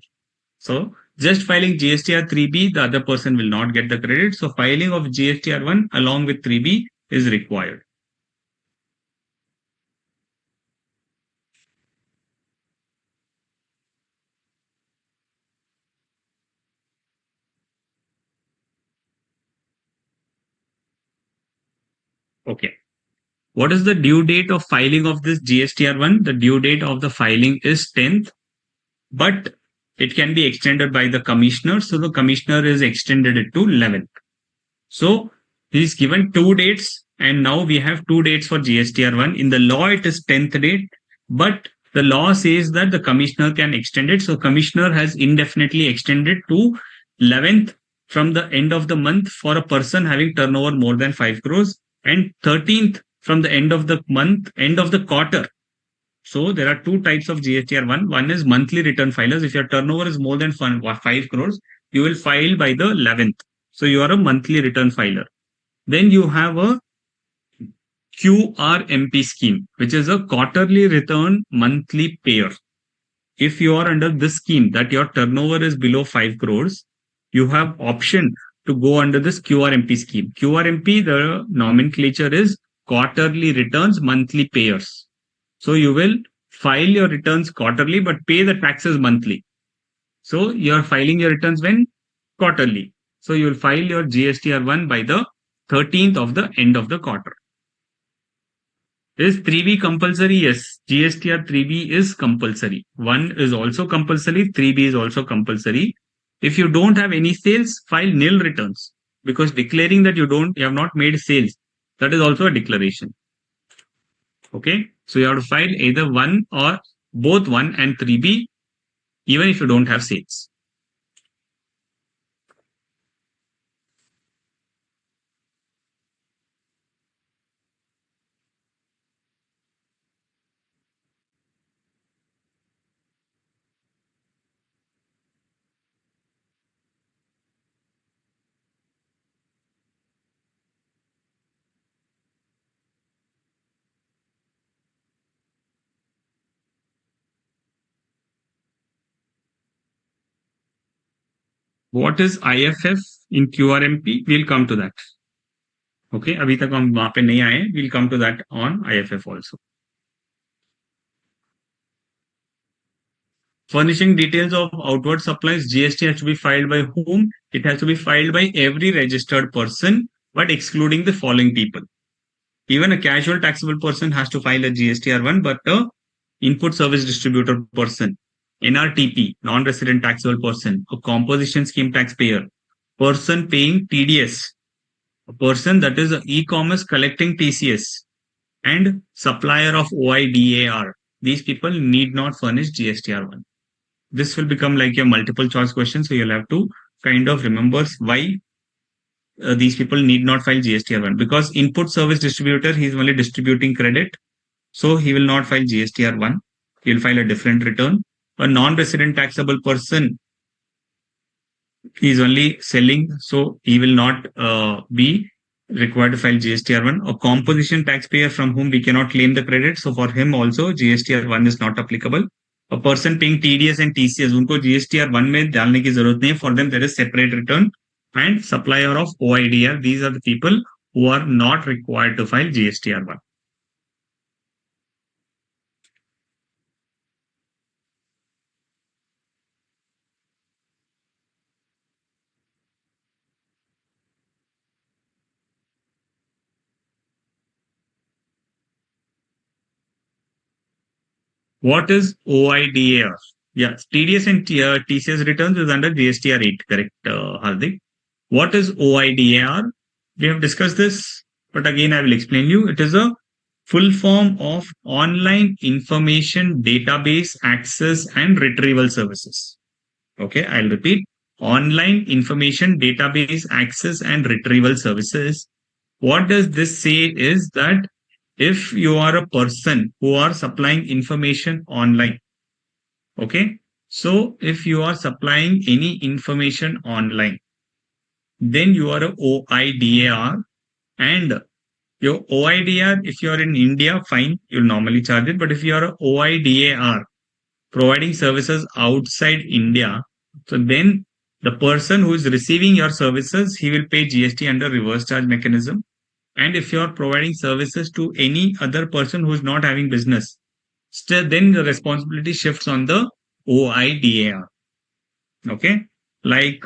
Speaker 1: So just filing GSTR-3B, the other person will not get the credit. So filing of GSTR-1 along with 3B is required. Okay. What is the due date of filing of this GSTR1? The due date of the filing is 10th, but it can be extended by the commissioner. So the commissioner is extended it to 11th. So he's given 2 dates, and now we have 2 dates for GSTR1. In the law, it is 10th date, but the law says that the commissioner can extend it. So commissioner has indefinitely extended to 11th from the end of the month for a person having turnover more than 5 crores, and 13th from the end of the month, end of the quarter. So there are two types of GSTR1. One is monthly return filers. If your turnover is more than 5 crores, you will file by the 11th. So you are a monthly return filer. Then you have a QRMP scheme, which is a quarterly return monthly payer. If you are under this scheme that your turnover is below 5 crores, you have option to go under this QRMP scheme. QRMP, the nomenclature is quarterly returns monthly payers. So you will file your returns quarterly but pay the taxes monthly. So you are filing your returns when? Quarterly. So you will file your GSTR1 by the 13th of the end of the quarter. Is 3B compulsory? Yes, GSTR 3B is compulsory. 1 is also compulsory, 3B is also compulsory. If you don't have any sales, file nil returns, because declaring that you have not made sales, that is also a declaration. Okay, so you have to file either 1 or both 1 and 3B, even if you don't have sales. What is IFF in QRMP? We'll come to that. Okay, अभी तक हम वहां पे नहीं आए. We'll come to that on IFF also. Furnishing details of outward supplies, GST has to be filed by whom? It has to be filed by every registered person, but excluding the following people. Even a casual taxable person has to file a GSTR1, but a input service distributor person, NRTP, non-resident taxable person, a composition scheme taxpayer, person paying TDS, a person that is an e-commerce collecting TCS, and supplier of OIDAR. These people need not furnish GSTR1. This will become like a multiple choice question, so you'll have to kind of remember why these people need not file GSTR1, because input service distributor, he is only distributing credit, so he will not file GSTR1. He will file a different return. A non-resident taxable person, he is only selling, so he will not be required to file GSTR1. A composition taxpayer from whom we cannot claim the credit, so for him also GSTR1 is not applicable. A person paying TDS and TCS, उनको GSTR1 में डालने की जरूरत नहीं है. For them there is separate return. And supplier of OIDR, these are the people who are not required to file GSTR1. What is OIDAR? Yeah, TDS and TCS returns is under GSTR8, correct, Hardik? What is OIDAR? We have discussed this, but again, I will explain you. It is a full form of online information database access and retrieval services. Okay, I'll repeat. Online information database access and retrieval services. What does this say is that if you are a person who are supplying information online, okay, so if you are supplying any information online, then you are a OIDAR, and your OIDR, if you are in India, fine, you'll normally charge it. But if you are a OIDAR providing services outside India, so then the person who is receiving your services, he will pay GST under reverse charge mechanism. And if you are providing services to any other person who is not having business, still then the responsibility shifts on the OIDAR. Okay, like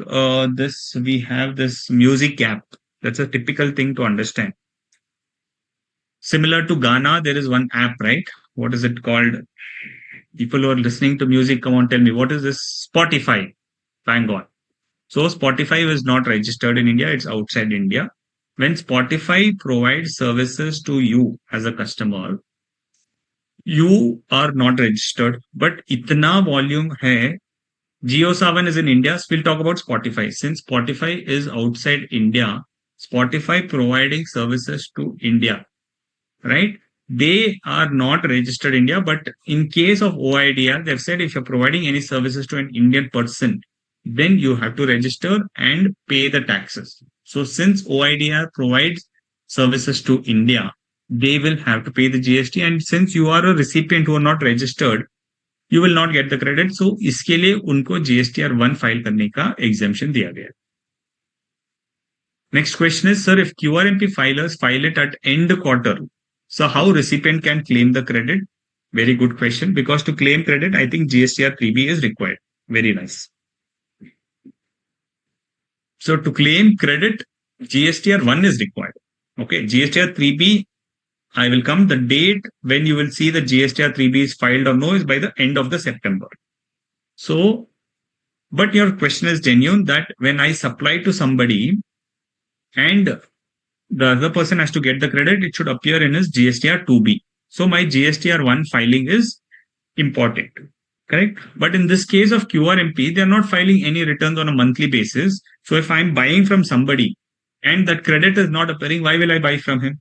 Speaker 1: this, we have this music app. That's a typical thing to understand. Similar to Ghana, there is one app, right? What is it called? People who are listening to music, come on, tell me, what is this? Spotify. Bang on. So Spotify is not registered in India, it's outside India. When Spotify provides services to you as a customer, you are not registered, but itna volume hai. Geo7 is in India. So we'll talk about Spotify. Since Spotify is outside India, Spotify providing services to India, right? They are not registered India, but in case of OIDR, they've said if you're providing any services to an Indian person, then you have to register and pay the taxes. So since OIDR provides services to India, they will have to pay the GST. And since you are a recipient who are not registered, you will not get the credit. So इसके लिए उनको GSTR-1 file करने का exemption दिया गया. Next question is, sir, if QRMP filers file it at end quarter, so how recipient can claim the credit? Very good question. Because to claim credit, I think GSTR-3B is required. Very nice. So to claim credit, GSTR-1 is required. Okay, GSTR-3B, I will come. The date when you will see the GSTR-3B is filed or no is by the end of the September. So, but your question is genuine that when I supply to somebody and the other person has to get the credit, it should appear in his GSTR-2B. So my GSTR-1 filing is important, correct? But in this case of QRMP, they are not filing any returns on a monthly basis. So if I'm buying from somebody and that credit is not appearing, why will I buy from him?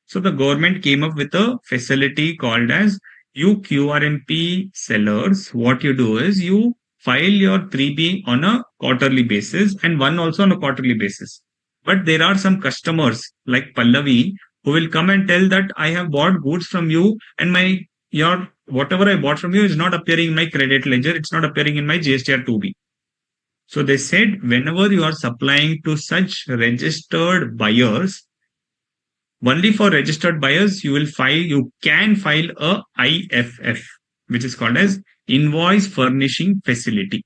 Speaker 1: So the government came up with a facility called as you QRMP sellers. What you do is you file your 3B on a quarterly basis and one also on a quarterly basis. But there are some customers like Pallavi who will come and tell that I have bought goods from you and your whatever I bought from you is not appearing in my credit ledger. It's not appearing in my GSTR-2B. So they said whenever you are supplying to such registered buyers, only for registered buyers, you can file a IFF, which is called as Invoice Furnishing Facility.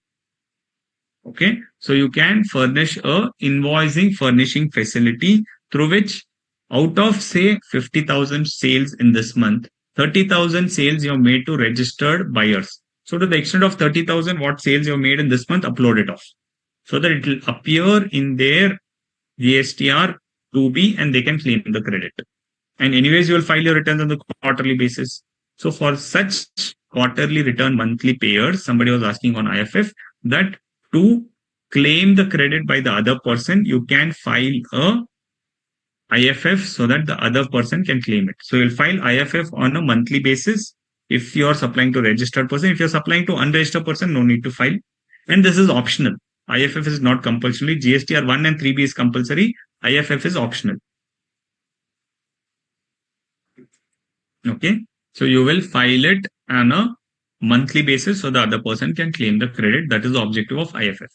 Speaker 1: Okay, so you can furnish a invoicing furnishing facility through which out of say 50,000 sales in this month, 30,000 sales you have made to registered buyers. So to the extent of 30,000, what sales you have made in this month, upload it off so that it will appear in their GSTR-2B and they can claim the credit. And anyways, you will file your returns on the quarterly basis. So for such quarterly return monthly payers, somebody was asking on IFF that to claim the credit by the other person, you can file a IFF so that the other person can claim it. So you'll file IFF on a monthly basis if you're supplying to registered person. If you're supplying to unregistered person, no need to file. And this is optional. IFF is not compulsory. GSTR-1 and 3B is compulsory. IFF is optional. Okay. So you will file it on a monthly basis so the other person can claim the credit. That is the objective of IFF.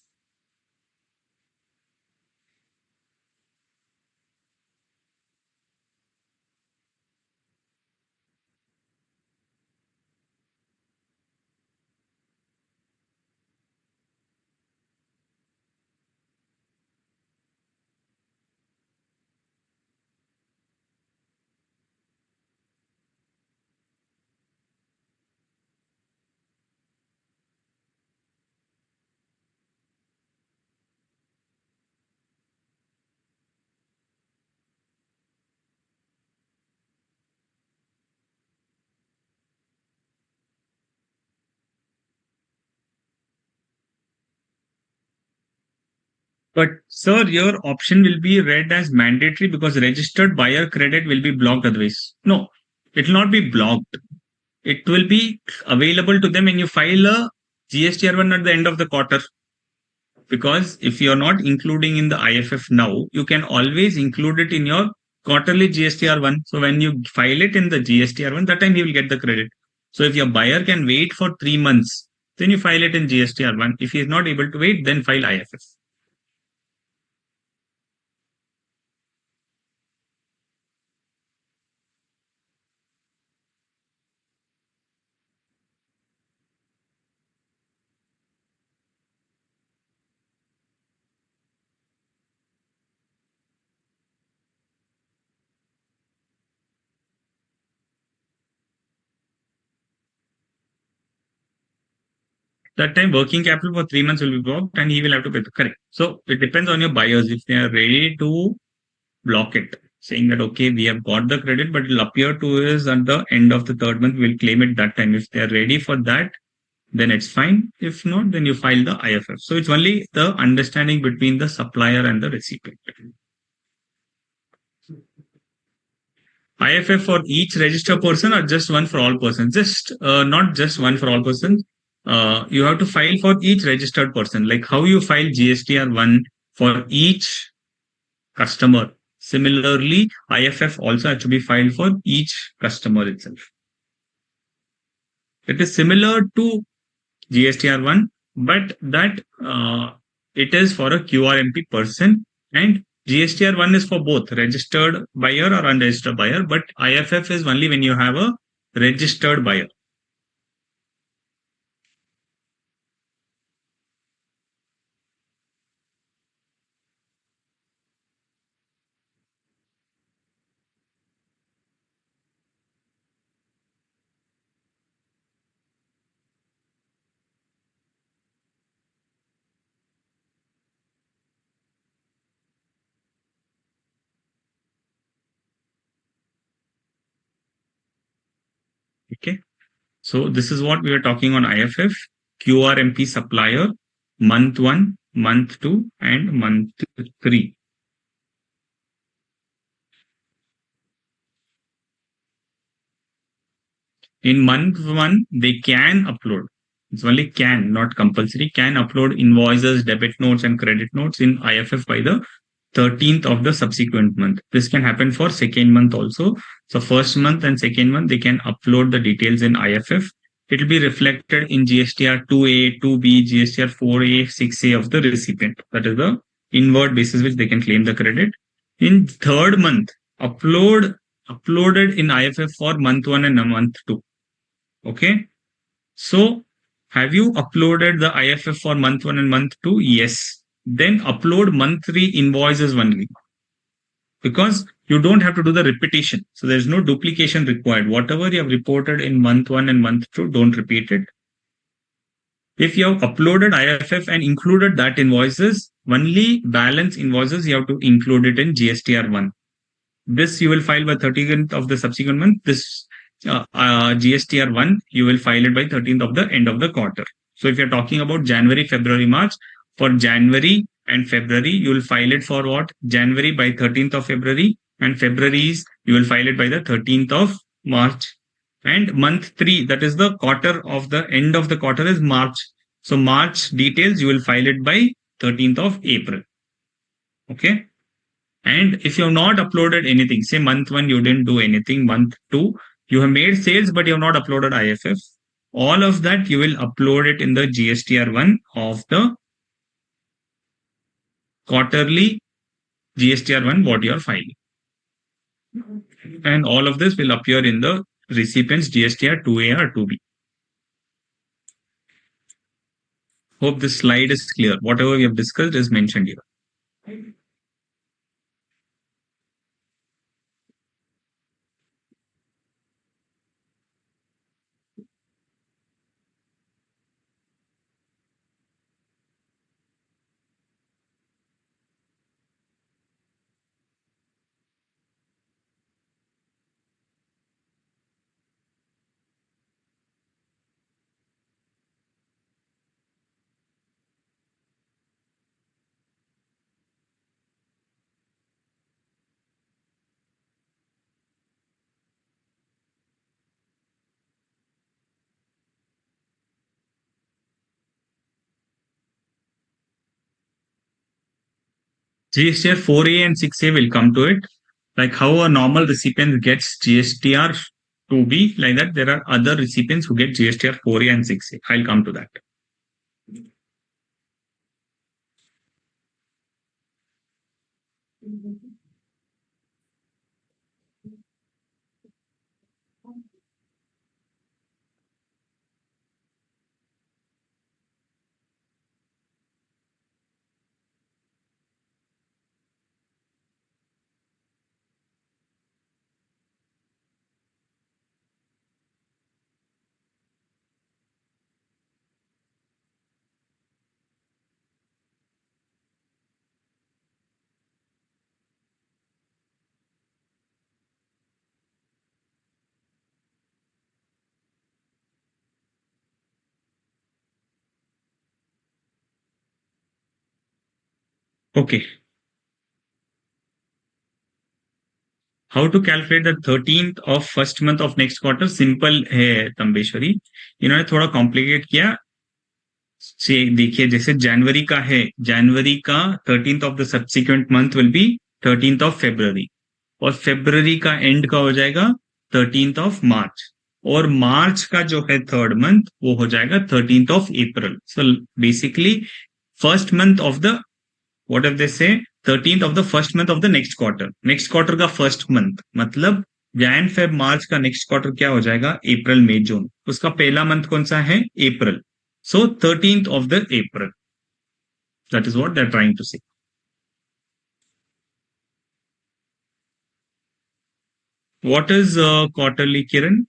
Speaker 1: But sir, your option will be read as mandatory because registered buyer credit will be blocked otherwise. No, it will not be blocked. It will be available to them when you file a GSTR-1 at the end of the quarter. Because if you're not including in the IFF now, you can always include it in your quarterly GSTR-1. So when you file it in the GSTR-1, that time you will get the credit. So if your buyer can wait for 3 months, then you file it in GSTR-1. If he is not able to wait, then file IFF. that time working capital for 3 months will be blocked and he will have to pay the correct. So it depends on your buyers if they are ready to block it, saying that okay, we have got the credit, but it'll appear to us at the end of the third month, we'll claim it that time. If they are ready for that, then it's fine. If not, then you file the IFF. So it's only the understanding between the supplier and the recipient. IFF for each registered person or just one for all persons? Just not just one for all persons. You have to file for each registered person. Like how you file GSTR-1 for each customer. Similarly, IFF also has to be filed for each customer itself. It is similar to GSTR-1, but that it is for a QRMP person, and GSTR-1 is for both registered buyer or unregistered buyer, but IFF is only when you have a registered buyer. Okay. So this is what we are talking on IFF, QRMP supplier, month 1, month 2, and month 3. In month 1, they can upload. It's only can, not compulsory, can upload invoices, debit notes, and credit notes in IFF by the 13th of the subsequent month. This can happen for second month also. So first month and second month, they can upload the details in IFF. It will be reflected in GSTR-2A, 2B, GSTR-4A, 6A of the recipient. That is the inward basis which they can claim the credit. In third month, uploaded in IFF for month 1 and month 2. Okay. So have you uploaded the IFF for month 1 and month 2? Yes. Then upload month 3 invoices only, because you don't have to do the repetition. So there's no duplication required. Whatever you have reported in month 1 and month 2, don't repeat it. If you have uploaded IFF and included that invoices, only balance invoices you have to include it in GSTR-1. This you will file by 30th of the subsequent month. This GSTR-1, you will file it by 13th of the end of the quarter. So if you're talking about January, February, March, for January and February, you will file it for what? January by 13th of February, and February's you will file it by the 13th of March. And month 3, that is the quarter of the end of the quarter, is March. So March details, you will file it by 13th of April. Okay. And if you have not uploaded anything, say month 1, you didn't do anything, month 2, you have made sales, but you have not uploaded IFF. All of that, you will upload it in the GSTR-1 of the quarterly GSTR-1, what you are filing. And all of this will appear in the recipient's GSTR-2A or 2B. Hope this slide is clear. Whatever we have discussed is mentioned here. GSTR 4A and 6A will come to it. Like how a normal recipient gets GSTR 2B, like that, there are other recipients who get GSTR 4A and 6A. I'll come to that. Okay. How to calculate the 13th of first month of next quarter? Simple है तंबेश्वरी. इन्होंने थोड़ा complicate किया. से देखिए जैसे जनवरी का है, जनवरी का 13th of the subsequent month will be 13th of February, और फेब्रुवरी का एंड का हो जाएगा 13th ऑफ मार्च, और मार्च का जो है थर्ड मंथ वो हो जाएगा 13th of April. So basically first month of the, what if they से, 13th of the first month of the next quarter. Next quarter का फर्स्ट मंथ मतलब जैन फेब मार्च का नेक्स्ट क्वार्टर क्या हो जाएगा? अप्रैल मई जून. उसका पहला मंथ कौन सा है? अप्रैल. So 13th of the April. That is what they're trying to say. What is quarterly, Kiran?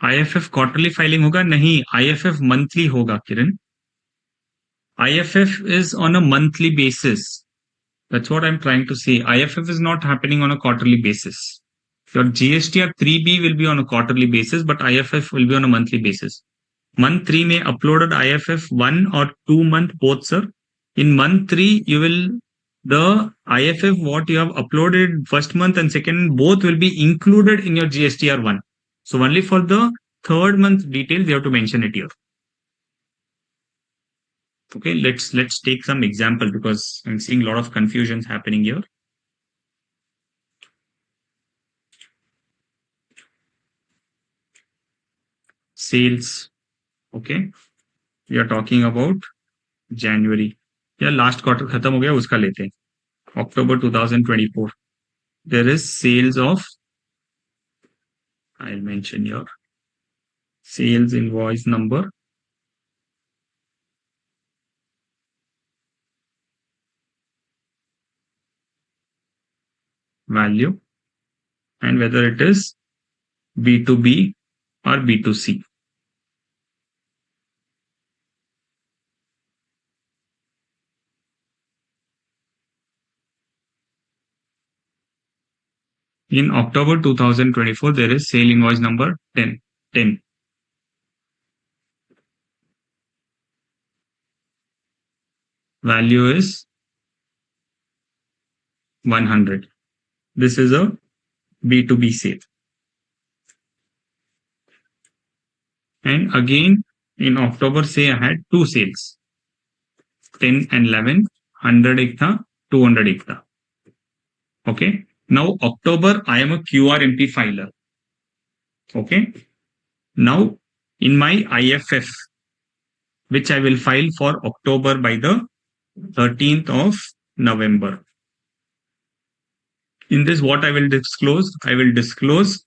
Speaker 1: IFF quarterly filing होगा? नहीं, IFF मंथली होगा किरण. IFF is on a monthly basis. That's what I'm trying to say. IFF is not happening on a quarterly basis. Your GSTR-3B will be on a quarterly basis, but IFF will be on a monthly basis. Month 3 may uploaded IFF 1 or 2 month both, sir. In month 3, you will, the IFF what you have uploaded first month and second, both will be included in your GSTR-1. So only for the third month details, you have to mention it here. Okay, let's take some example because I'm seeing a lot of confusions happening here. Sales. Okay, we are talking about January. या last quarter खत्म हो गया, उसका लेते हैं. October 2024. There is sales of, I'll mention your sales invoice number, value, and whether it is B2B or B2C. In October 2024, there is sale invoice number 10. Value is 100. This is a B2B sale. And again, in October, say I had two sales, 10 and 11, 100 ek tha, 200 ek tha. Okay. Now, October, I am a QRMP filer. Okay. Now, in my IFF, which I will file for October by the 13th of November. In this, what I will disclose? I will disclose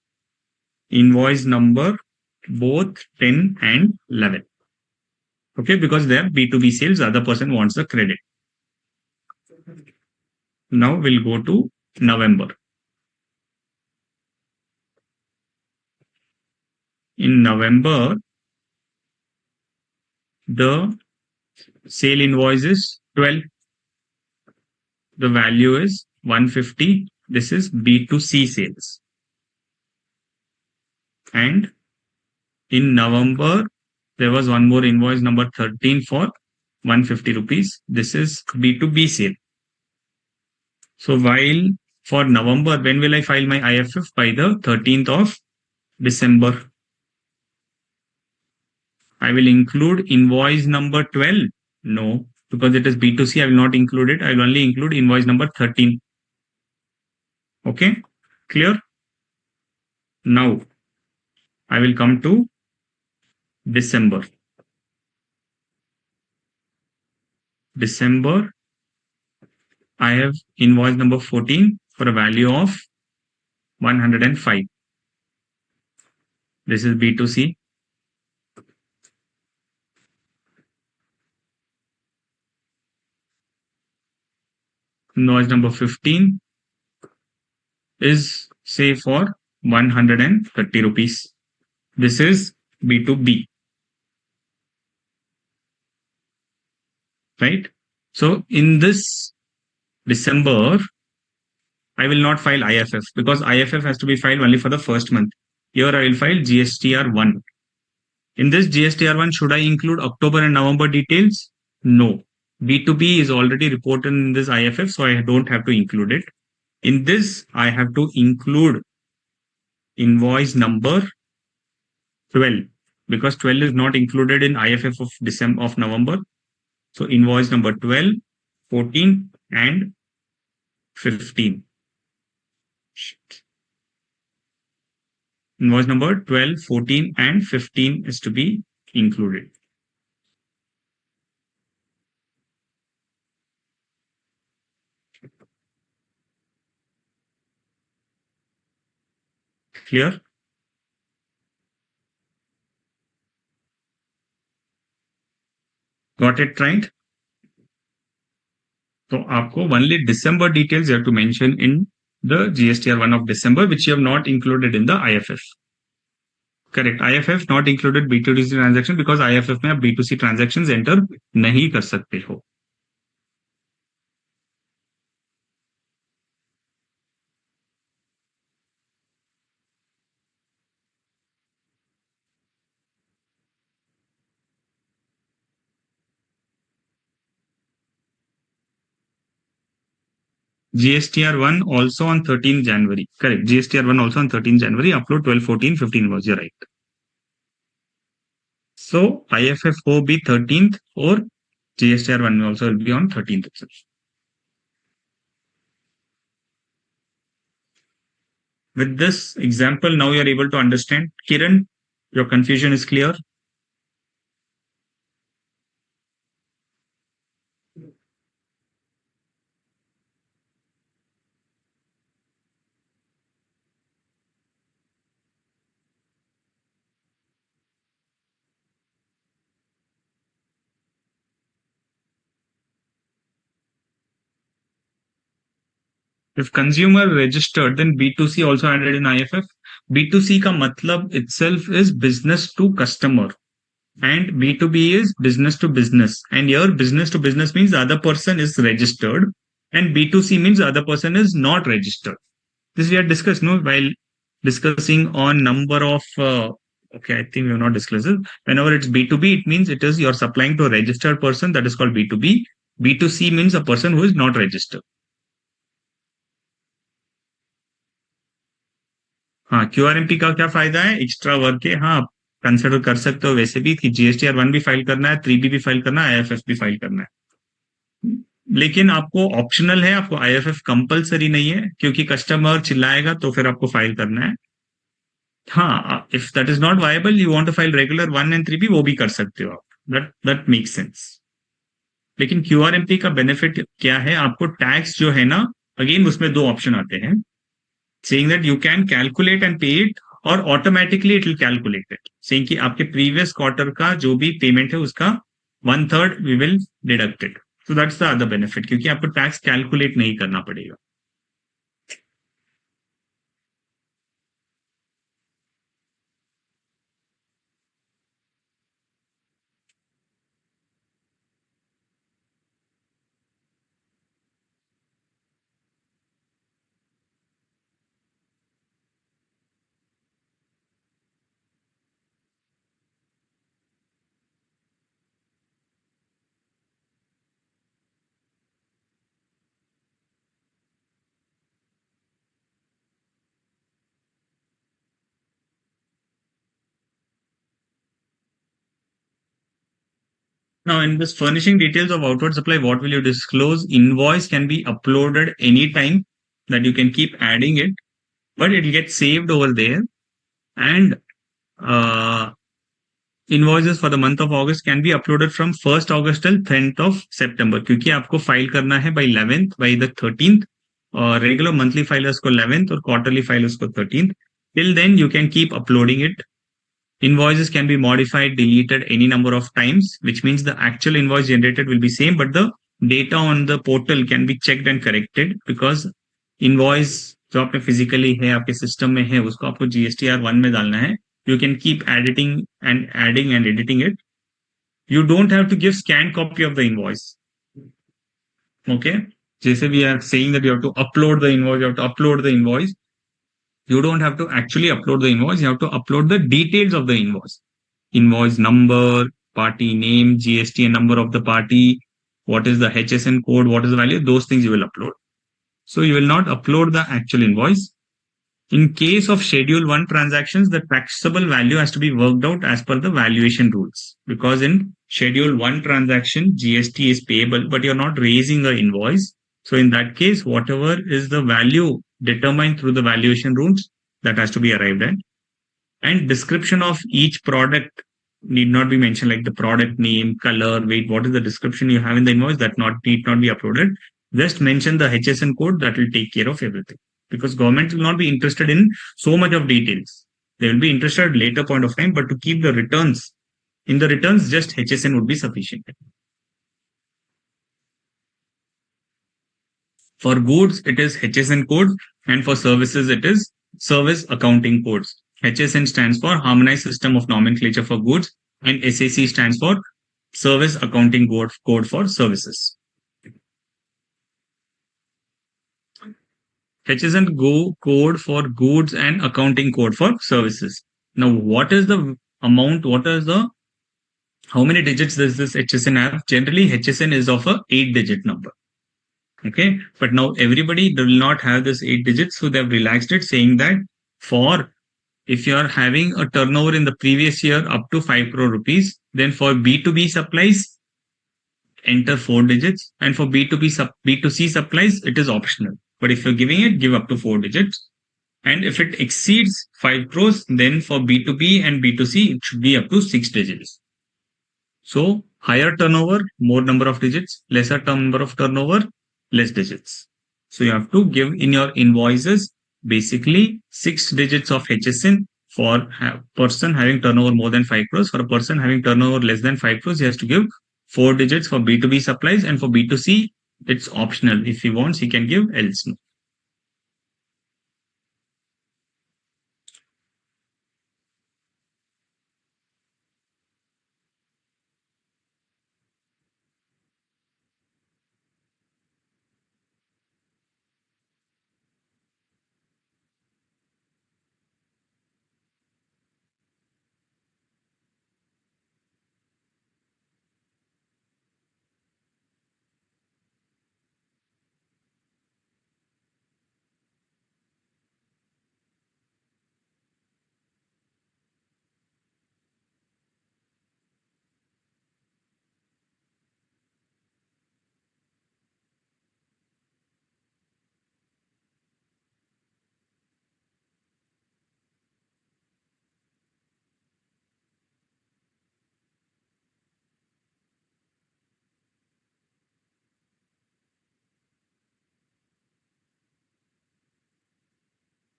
Speaker 1: invoice number, both 10 and 11. Okay, because they are B2B sales, the other person wants the credit. Now we'll go to November. In November, the sale invoice is 12. The value is 150. This is B2C sales. And in November, there was one more invoice number 13 for 150 rupees. This is B2B sale. So while for November, when will I file my IFF? By the 13th of December. I will include invoice number 12. No, because it is B2C, I will not include it. I will only include invoice number 13. Okay, clear? Now, I will come to December. December, I have invoice number 14 for a value of 105. This is B2C. Invoice number 15 is say for 130 rupees. This is B2B, right? So in this December, I will not file IFF because IFF has to be filed only for the first month. Here I will file GSTR-1. In this GSTR-1, should I include October and November details? No. B2B is already reported in this IFF, so I don't have to include it. In this, I have to include invoice number 12 because 12 is not included in IFF of November. So invoice number 12, 14 and 15. Invoice number 12, 14 and 15 is to be included. Clear? Got it right? So आपको only December details you have to mention in the GSTR-1 of December, which you have not included in the IFF. Correct. IFF not included B2C transaction because IFF में आप B2C transactions enter नहीं कर सकते हो. GSTR-1 also on 13 January. Correct. GSTR-1 also on 13 January. Upload 12, 14, 15 was you're right. So IFF will be 13th or GSTR-1 also will be on 13th itself. With this example, now you are able to understand. Kiran, your confusion is clear. If consumer registered, then B2C also added in IFF. B2C का मतलब itself is business to customer. And B2B is business to business. And here business to business means the other person is registered. And B2C means the other person is not registered. This we had discussed, no, while discussing on number of, okay, I think we have not discussed it. Whenever it's B2B, it means it is you're supplying to a registered person, that is called B2B. B2C means a person who is not registered. हाँ, QRMP का क्या फायदा है? Extra work के, हाँ, आप consider कर सकते हो वैसे भी कि GSTR-1 भी फाइल करना है, 3B भी फाइल करना है, IFF भी फाइल करना है. लेकिन आपको ऑप्शनल है, आपको IFF कंपलसरी नहीं है, क्योंकि कस्टमर चिल्लाएगा तो फिर आपको फाइल करना है. हाँ, if that is not viable, you want to file regular 1 and 3B, वो भी कर सकते हो आप. That makes sense. लेकिन QRMP का बेनिफिट क्या है? आपको टैक्स जो है ना, अगेन उसमें दो ऑप्शन आते हैं, saying that you can calculate and pay it or automatically it will calculate it, saying कि आपके previous quarter का जो भी पेमेंट है उसका 1/3 we will deduct it. So that's the other benefit, क्योंकि आपको टैक्स कैलकुलेट नहीं करना पड़ेगा. Now, in this furnishing details of outward supply, what will you disclose? Invoice can be uploaded anytime, that you can keep adding it, but it will get saved over there. And invoices for the month of August can be uploaded from 1st August till 10th of September, क्योंकि आपको file करना है by 11th, by the 13th, और regular monthly filers को 11th और quarterly filers को 13th. Till then, you can keep uploading it. Invoices can be modified, deleted any number of times, which means the actual invoice generated will be same, but the data on the portal can be checked and corrected, because invoice जो आपने physically है, आपके system में है, उसको आपको GSTR-1 में डालना है. You can keep editing and adding and editing it. You don't have to give scanned copy of the invoice. Okay? जैसे we are saying that you have to upload the invoice, you have to upload the invoice. You don't have to actually upload the invoice. You have to upload the details of the invoice. Invoice number, party name, GST number of the party, what is the HSN code, what is the value, those things you will upload. So you will not upload the actual invoice. In case of Schedule 1 transactions, the taxable value has to be worked out as per the valuation rules. Because in Schedule 1 transaction, GST is payable, but you're not raising the invoice. So in that case, whatever is the value determined through the valuation rules, that has to be arrived at. And description of each product need not be mentioned, like the product name, color, weight, what is the description you have in the invoice, that need not be uploaded. Just mention the HSN code, that will take care of everything. Because government will not be interested in so much of details. They will be interested at later point of time, but to keep the returns, in the returns, just HSN would be sufficient. For goods, it is HSN code, and for services, it is service accounting codes. HSN stands for Harmonized System of Nomenclature for Goods, and SAC stands for Service Accounting Code for Services. HSN code for goods and accounting code for services. Now, what is the amount? How many digits does this HSN have? Generally, HSN is of a 8-digit number. Okay, but now everybody will not have this 8 digits, so they've relaxed it, saying that if you are having a turnover in the previous year up to 5 crore rupees, then for B2B supplies, enter 4 digits, and for B2C supplies, it is optional. But if you're giving it, give up to 4 digits. And if it exceeds 5 crores, then for B2B and B2C, it should be up to 6 digits. So higher turnover, more number of digits, lesser number of turnover, less digits. So you have to give in your invoices basically 6 digits of HSN for a person having turnover more than 5 crores. For a person having turnover less than 5 crores, he has to give 4 digits for B2B supplies, and for B2C, it's optional. If he wants, he can give else.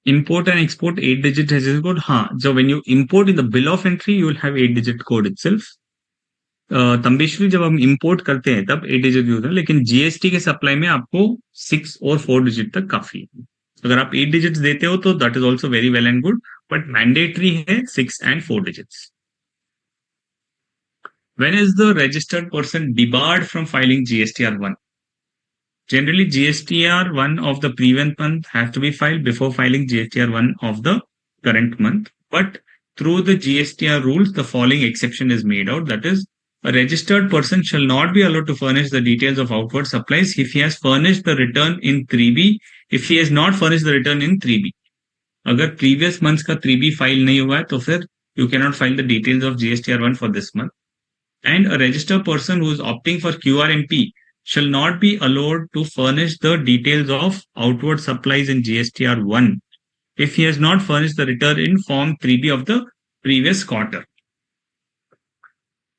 Speaker 1: Import and export 8-digit HSN code. So when you import in the bill of entry, you will have 8-digit code itself. तंबेश्वरी जब हम import करते हैं तब 8 digit use है, लेकिन GST के supply में आपको 6 और 4 डिजिट तक काफी है. अगर आप 8 डिजिट्स देते हो तो that is also very well and good, but mandatory है 6 and 4 digits. When is the registered person debarred from filing GSTR-1? Generally, GSTR-1 of the previous month has to be filed before filing GSTR-1 of the current month. But through the GSTR rules, the following exception is made out. That is, a registered person shall not be allowed to furnish the details of outward supplies if he has furnished the return in 3B, if he has not furnished the return in 3B. अगर previous months का 3B file नहीं हुआ है तो फिर you cannot file the details of GSTR-1 for this month. And a registered person who is opting for QRMP shall not be allowed to furnish the details of outward supplies in GSTR-1 if he has not furnished the return in Form 3B of the previous quarter.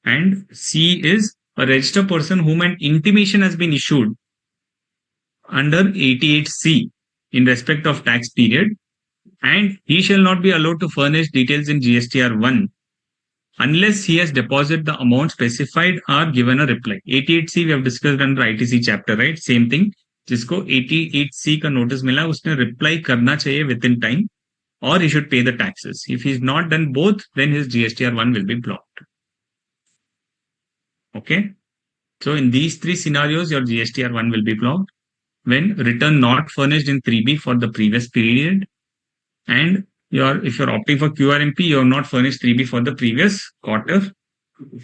Speaker 1: And C is a registered person whom an intimation has been issued under 88C in respect of tax period, and he shall not be allowed to furnish details in GSTR-1 unless he has deposited the amount specified or given a reply. 88C we have discussed under ITC chapter, right? Same thing. जिसको 88C का notice मिला उसने reply करना चाहिए within time, or he should pay the taxes. If he's not done both, then his GSTR-1 will be blocked. Okay. So in these three scenarios, your GSTR-1 will be blocked. When return not furnished in 3B for the previous period, and if you're opting for QRMP, you have not furnished 3B for the previous quarter.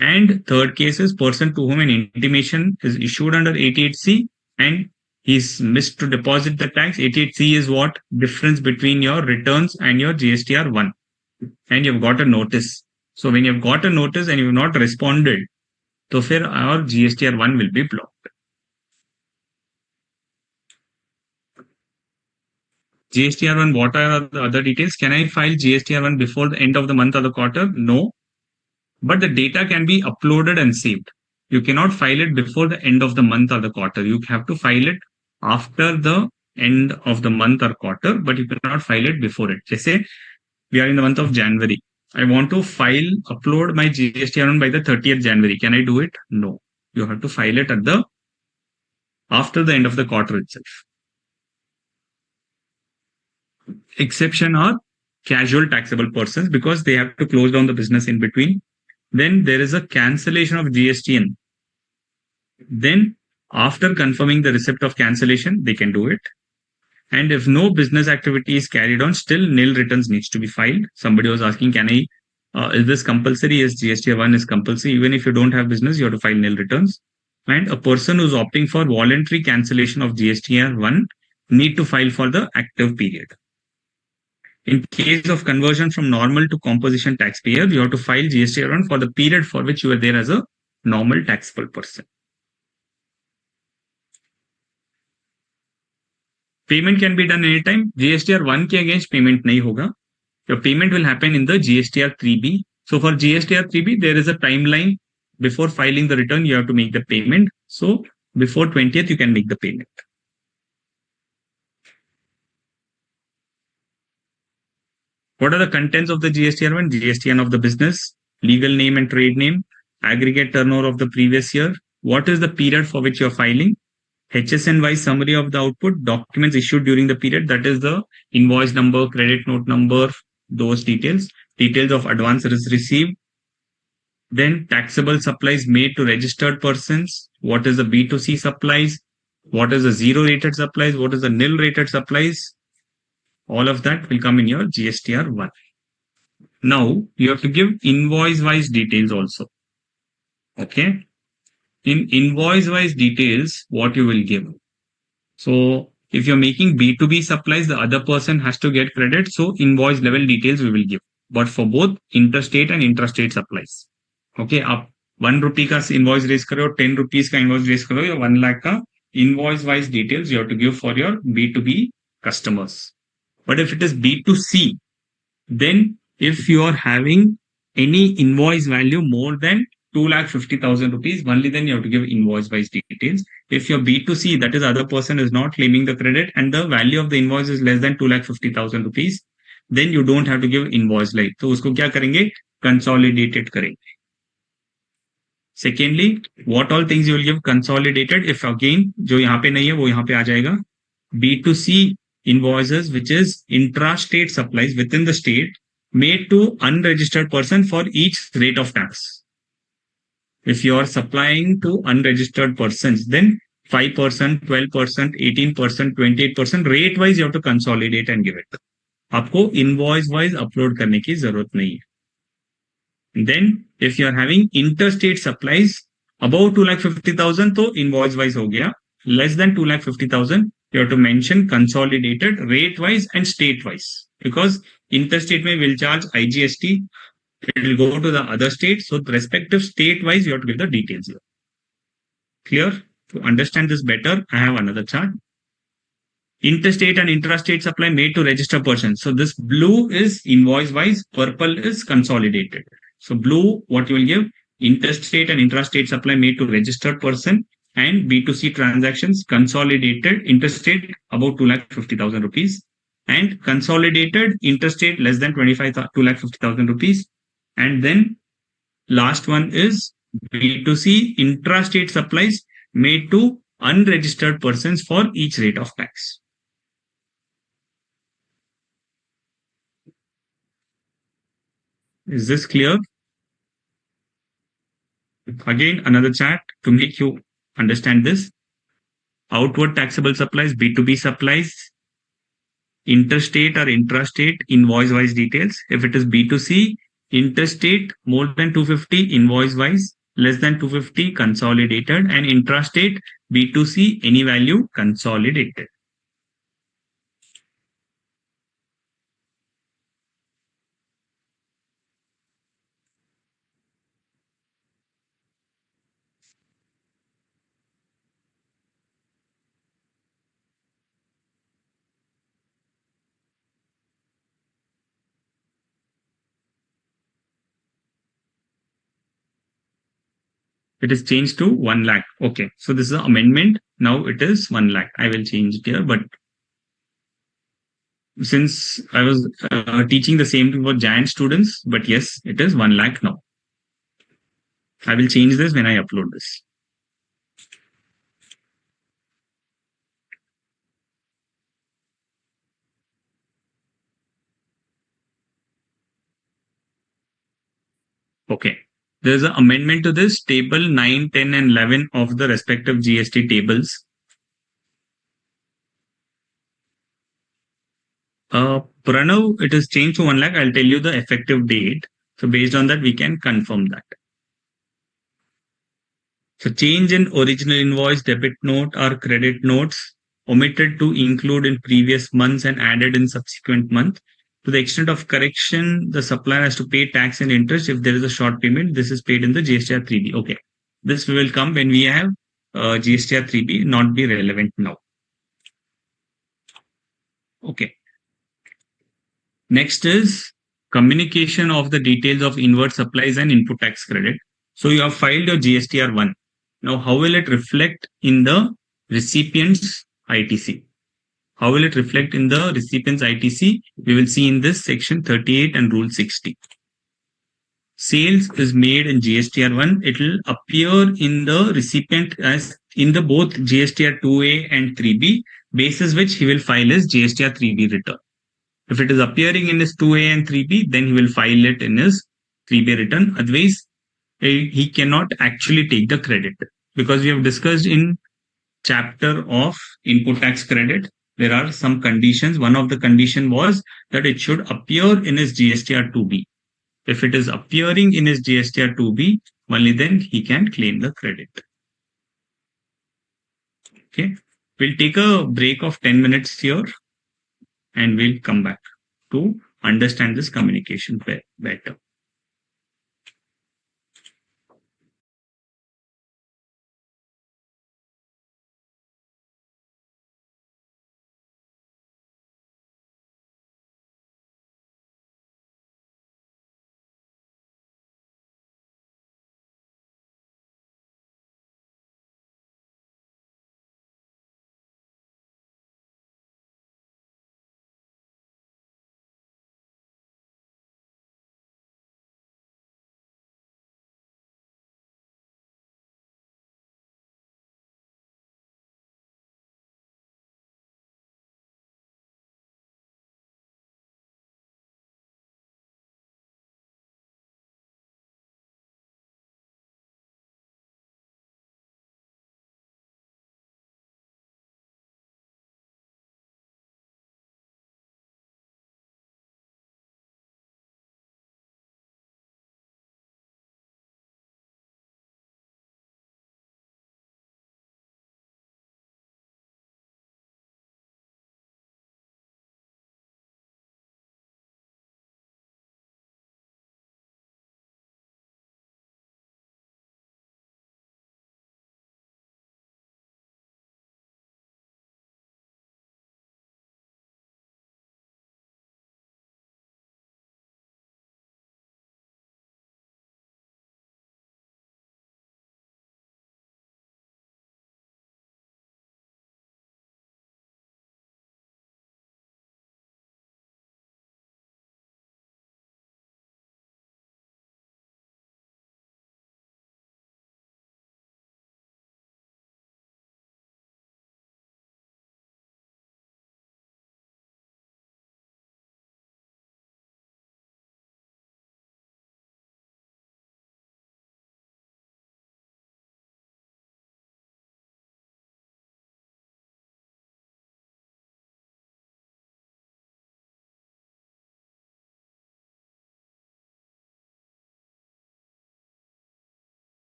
Speaker 1: And third case is person to whom an intimation is issued under 88C and he's missed to deposit the tax. 88C is what? Difference between your returns and your GSTR-1. And you've got a notice. So when you've got a notice and you've not responded, so फिर our GSTR-1 will be blocked. GSTR-1, what are the other details? Can I file GSTR-1 before the end of the month or the quarter? No. But the data can be uploaded and saved. You cannot file it before the end of the month or the quarter. You have to file it after the end of the month or quarter, but you cannot file it before it. Say we are in the month of January. I want to upload my GSTR-1 by the 30th January. Can I do it? No. You have to file it after the end of the quarter itself. Exception are casual taxable persons because they have to close down the business in between. Then there is a cancellation of GSTN. Then after confirming the receipt of cancellation, they can do it. And if no business activity is carried on, still nil returns needs to be filed. Somebody was asking, is this compulsory? Yes, GSTR-1 is compulsory. Even if you don't have business, you have to file nil returns. And a person who's opting for voluntary cancellation of GSTR-1 need to file for the active period. In case of conversion from normal to composition taxpayer, you have to file GSTR-1 for the period for which you were there as a normal taxable person. Payment can be done anytime. GSTR-1 के against payment नहीं होगा. Your payment will happen in the GSTR-3B. So for GSTR-3B, there is a timeline. Before filing the return, you have to make the payment. So before 20th, you can make the payment. What are the contents of the GSTR-1? GSTN of the business, legal name and trade name, aggregate turnover of the previous year, what is the period for which you're filing, HSN-wise summary of the output, documents issued during the period, that is the invoice number, credit note number, those details, details of advances received, then taxable supplies made to registered persons, what is the B2C supplies, what is the zero rated supplies, what is the nil rated supplies, all of that will come in your GSTR-1. Now, you have to give invoice-wise details also. Okay. In invoice-wise details, what you will give. So, if you're making B2B supplies, the other person has to get credit. So, invoice level details we will give. But for both interstate and intrastate supplies. Okay. आप 1 rupee का invoice raise करो, 10 rupees का invoice raise करो, या 1 lakh का invoice-wise details you have to give for your B2B customers. But if it is B2C, then if you are having any invoice value more than 2,50,000 rupees, only then you have to give invoice-wise details. If your B2C, that is other person is not claiming the credit and the value of the invoice is less than 2,50,000 rupees, then you don't have to give invoice like. तो उसको क्या करेंगे? Consolidated करेंगे. Secondly, what all things you will give consolidated? If again, जो यहाँ पे नहीं है, वो यहाँ पे आ जाएगा. B2C invoices, which is intra-state supplies within the state made to unregistered person for each rate of tax. If you are supplying to unregistered persons, then 5%, 12%, 18%, 28% rate wise you have to consolidate and give it. आपको invoice wise upload करने की जरूरत नहीं है. Then if you are having interstate supplies above 2,50,000 तो invoice wise हो गया. Less than 2,50,000 you have to mention consolidated rate wise and state wise, because interstate may will charge IGST it will go to the other state. So the respective state wise, you have to give the details here. Clear? To understand this better, I have another chart. Interstate and intrastate supply made to registered persons. So this blue is invoice wise, purple is consolidated. So blue, what you will give? Interstate and intrastate supply made to registered person, and B2C transactions consolidated interstate about 2,50,000 rupees, and consolidated interstate less than 2,50,000 rupees. And then last one is B2C intrastate supplies made to unregistered persons for each rate of tax. Is this clear? Again, another chart to make you understand this. Outward taxable supplies, B2B supplies, interstate or intrastate, invoice-wise details. If it is B2C, interstate more than 250, invoice-wise, less than 250, consolidated, and intrastate, B2C, any value, consolidated. It is changed to 1 lakh. Okay. So this is an amendment. Now it is 1 lakh. I will change it here, but since I was teaching the same thing for Giant students, but yes, it is 1 lakh now. I will change this when I upload this. Okay. There's an amendment to this table 9, 10, and 11 of the respective GST tables. Pranav, it is changed to 1 lakh. I'll tell you the effective date. So based on that, we can confirm that. So change in original invoice, debit note, or credit notes omitted to include in previous months and added in subsequent month. To the extent of correction, the supplier has to pay tax and interest. If there is a short payment, this is paid in the GSTR 3B. Okay. This will come when we have GSTR 3B, not be relevant now. Okay. Next is communication of the details of inward supplies and input tax credit. So you have filed your GSTR-1. Now, how will it reflect in the recipient's ITC? How will it reflect in the recipient's ITC? We will see in this section 38 and Rule 60. Sales is made in GSTR-1. It will appear in the recipient as in the both GSTR-2A and 3B, basis which he will file his GSTR-3B return. If it is appearing in his 2A and 3B, then he will file it in his 3B return. Otherwise, he cannot actually take the credit, because we have discussed in chapter of input tax credit, there are some conditions. One of the condition was that it should appear in his GSTR-2B. If it is appearing in his GSTR-2B, only then he can claim the credit. Okay, we'll take a break of 10 minutes here and we'll come back to understand this communication better.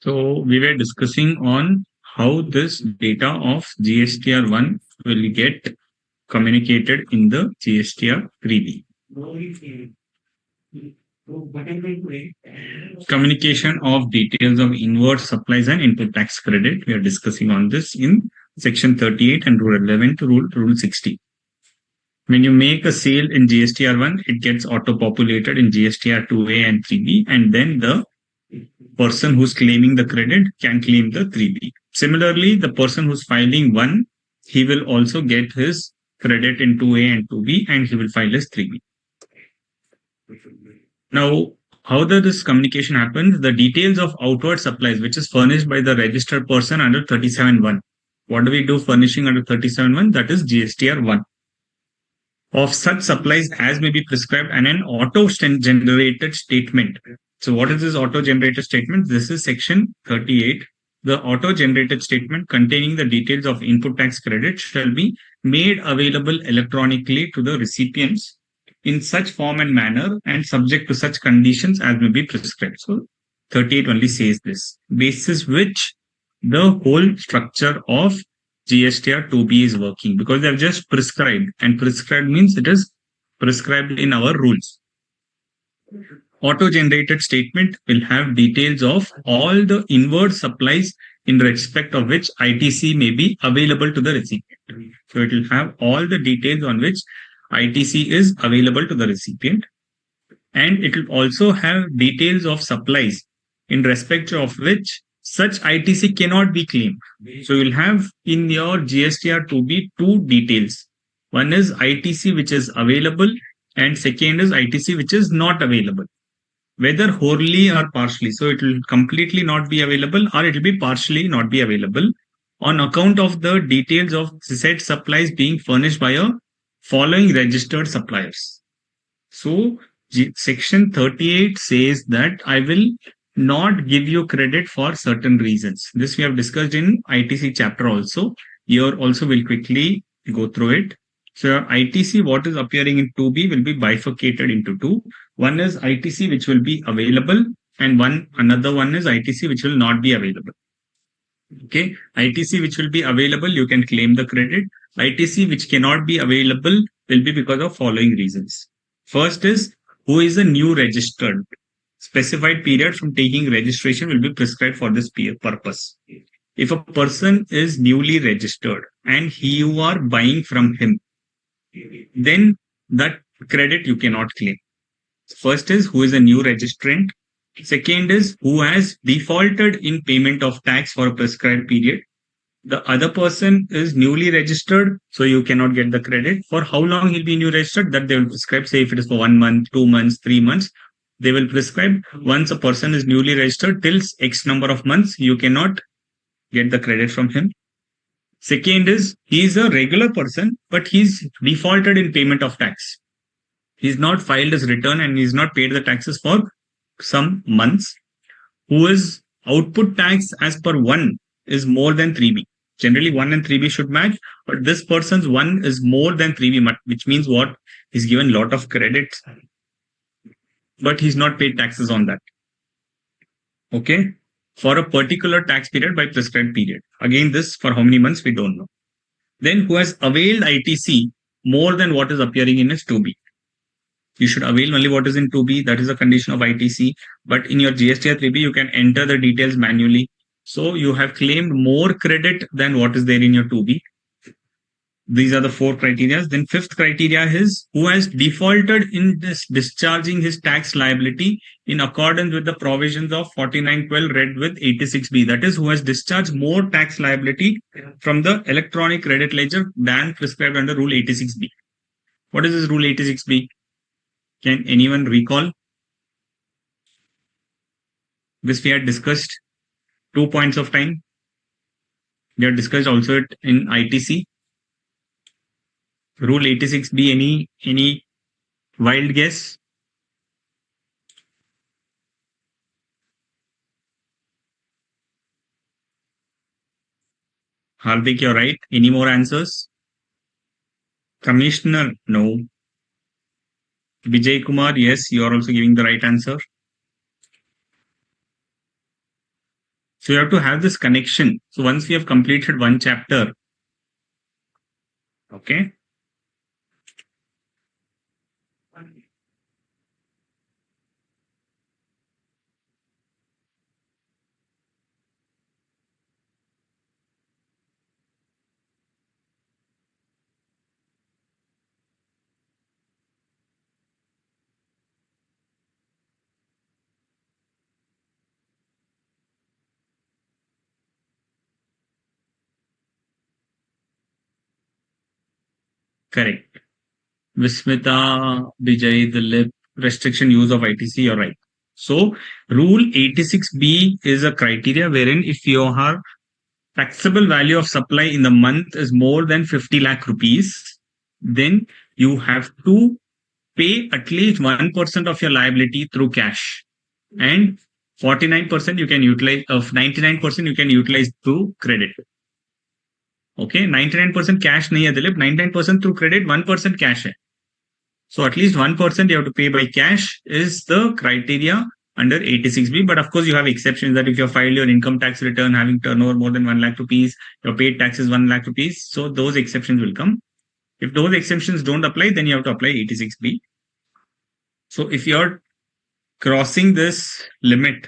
Speaker 1: So we were discussing on how this data of GSTR-1 will get communicated in the GSTR-3B. Communication of details of inward supplies and input tax credit. We are discussing on this in section 38 and rule 11 to rule 60. When you make a sale in GSTR-1, it gets auto-populated in GSTR-2A and 3B, and then the person who's claiming the credit can claim the 3B. Similarly, the person who's filing 1, he will also get his credit in 2A and 2B, and he will file his 3B. Now, how does this communication happen? The details of outward supplies, which is furnished by the registered person under 37.1. What do we do furnishing under 37.1? That is GSTR-1. Of such supplies as may be prescribed and an auto-generated statement. So what is this auto-generated statement? This is section 38. The auto-generated statement containing the details of input tax credit shall be made available electronically to the recipients in such form and manner and subject to such conditions as may be prescribed. So 38 only says this, basis which the whole structure of GSTR-2B is working, because they have just prescribed, and prescribed means it is prescribed in our rules. Auto-generated statement will have details of all the inward supplies in respect of which ITC may be available to the recipient. So it will have all the details on which ITC is available to the recipient, and it will also have details of supplies in respect of which such ITC cannot be claimed. So you'll have in your GSTR-2B two details. One is ITC which is available, and second is ITC which is not available, whether wholly or partially. So it will completely not be available, or it will be partially not be available on account of the details of said supplies being furnished by a following registered suppliers. So section 38 says that I will not give you credit for certain reasons. This we have discussed in ITC chapter also. Here also we'll quickly go through it. So ITC, what is appearing in 2B, will be bifurcated into two. One is ITC which will be available, and another one is ITC which will not be available. Okay, ITC which will be available, you can claim the credit. ITC which cannot be available will be because of following reasons. First is, who is a new registered. Specified period from taking registration will be prescribed for this purpose. If a person is newly registered and you are buying from him, then that credit you cannot claim. First is, who is a new registrant. Second is, who has defaulted in payment of tax for a prescribed period. The other person is newly registered, so you cannot get the credit. For how long he'll be new registered, that they will prescribe. Say if it is for 1 month, 2 months, 3 months, they will prescribe. Once a person is newly registered, till X number of months, you cannot get the credit from him. Second is, he is a regular person, but he's defaulted in payment of tax. He's not filed his return and he's not paid the taxes for some months. Who is output tax as per 1 is more than 3B. Generally 1 and 3B should match, but this person's 1 is more than 3B, which means what? He's given a lot of credit, but he's not paid taxes on that. Okay, for a particular tax period by prescribed period. Again, this for how many months we don't know. Then who has availed ITC more than what is appearing in his 2B. You should avail only what is in 2B. That is a condition of ITC. But in your GSTR-3B, you can enter the details manually. So you have claimed more credit than what is there in your 2B. These are the 4 criteria. Then 5th criteria is, who has defaulted in this discharging his tax liability in accordance with the provisions of 4912 read with 86B. That is, who has discharged more tax liability from the electronic credit ledger than prescribed under Rule 86B. What is this Rule 86B? Can anyone recall? This we had discussed 2 points of time. We had discussed also it in ITC. Rule 86B, any wild guess? Hardik, you're right. Any more answers? Commissioner, no. Vijay Kumar, yes, you are also giving the right answer. So you have to have this connection. So once we have completed one chapter, okay. Correct. Vismita, Vijay, the lip restriction use of ITC, you're right. So rule 86B is a criteria wherein if your taxable value of supply in the month is more than 50 lakh rupees, then you have to pay at least 1% of your liability through cash, and 49% you can utilize, of 99% you can utilize through credit. Okay, 99% cash nahi hai Dilip, 99% through credit, 1% cash hai. So at least 1% you have to pay by cash is the criteria under 86B. But of course, you have exceptions that if you filed your income tax return having turnover more than 1 lakh rupees, your paid tax is 1 lakh rupees. So those exceptions will come. If those exceptions don't apply, then you have to apply 86B. So if you're crossing this limit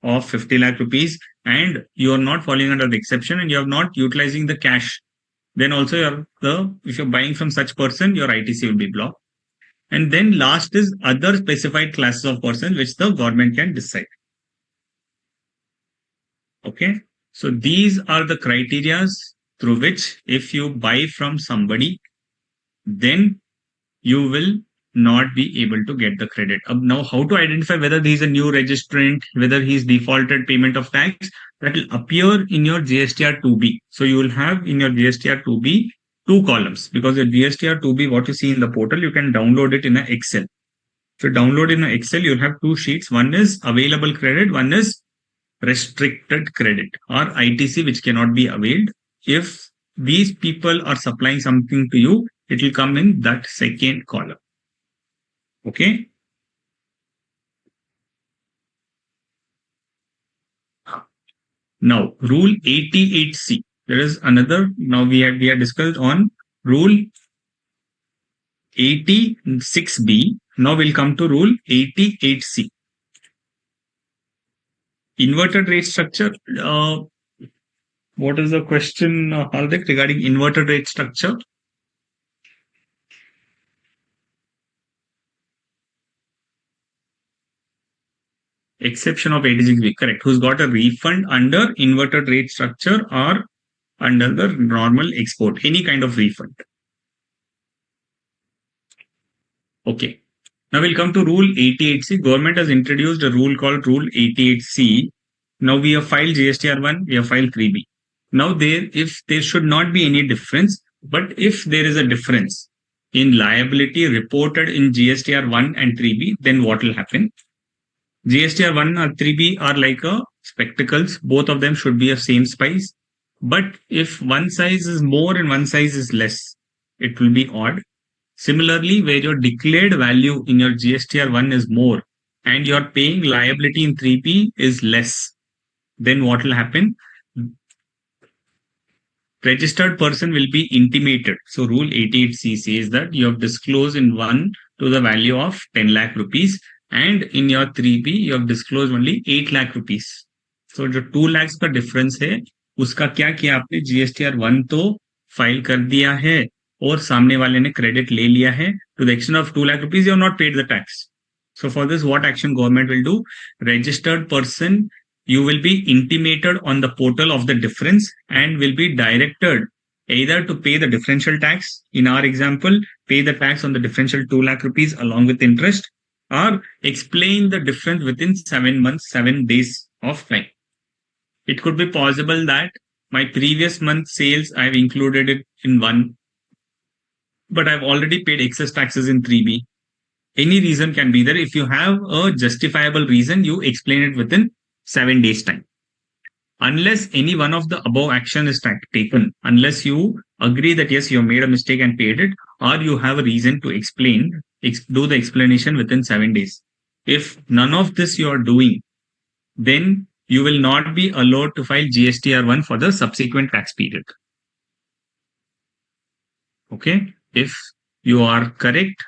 Speaker 1: of 50 lakh rupees and you're not falling under the exception and you're not utilizing the cash, then also if you're buying from such person, your ITC will be blocked. And then last is other specified classes of persons which the government can decide. Okay. So these are the criterias through which if you buy from somebody, then you will not be able to get the credit. Now, how to identify whether he is a new registrant, whether he is defaulted payment of tax, that will appear in your GSTR-2B. So you will have in your GSTR-2B two columns, because your GSTR-2B, what you see in the portal, you can download it in an Excel. If you download in an Excel, you'll have two sheets. One is available credit, one is restricted credit or ITC, which cannot be availed. If these people are supplying something to you, it will come in that second column. Okay. Now, rule 88C. There is another. Now we had discussed on rule 86B. Now we'll come to rule 88C. Inverted rate structure. What is the question, Hardik, regarding inverted rate structure? Exception of 86B, correct. Who's got a refund under inverted rate structure or under the normal export, any kind of refund. Okay. Now we'll come to rule 88C. Government has introduced a rule called rule 88C. Now we have filed GSTR-1, we have filed 3B. Now if there should not be any difference, but if there is a difference in liability reported in GSTR-1 and 3B, then what will happen? GSTR-1 or 3B are like spectacles. Both of them should be of same size. But if one size is more and one size is less, it will be odd. Similarly, where your declared value in your GSTR-1 is more and your paying liability in 3B is less, then what will happen? Registered person will be intimated. So rule 88C says that you have disclosed in 1 to the value of 10 lakh rupees. And in your 3B, you have disclosed only 8 lakh rupees. So जो 2 lakhs का difference है, उसका क्या किया आपने? GSTR-1 तो file कर दिया है और सामने वाले ने क्रेडिट ले लिया है. To the extent of 2 lakh rupees, you have not paid the tax. So for this, what action government will do? Registered person, you will be intimated on the portal of the difference and will be directed either to pay the differential tax. In our example, pay the tax on the differential 2 lakh rupees along with interest, or explain the difference within 7 months, 7 days of time. It could be possible that my previous month sales, I've included it in 1, but I've already paid excess taxes in 3B. Any reason can be there. If you have a justifiable reason, you explain it within 7 days time. Unless any one of the above action is taken, unless you agree that yes, you made a mistake and paid it, or you have a reason to explain, do the explanation within 7 days. If none of this you are doing, then you will not be allowed to file GSTR-1 for the subsequent tax period. Okay, if you are correct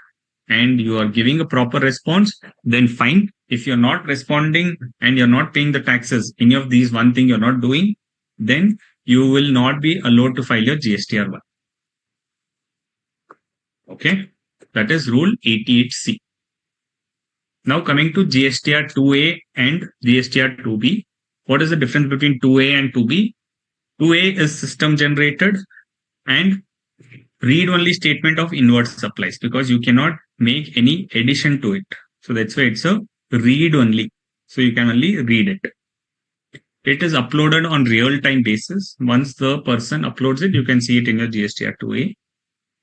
Speaker 1: and you are giving a proper response, then fine. If you're not responding and you're not paying the taxes, any of these one thing you're not doing, then you will not be allowed to file your GSTR-1. Okay, that is Rule 88C. Now coming to GSTR-2A and GSTR-2B. What is the difference between 2A and 2B? 2A is system generated and read-only statement of inward supplies, because you cannot make any addition to it. So that's why it's a read-only. So you can only read it. It is uploaded on real-time basis. Once the person uploads it, you can see it in your GSTR-2A.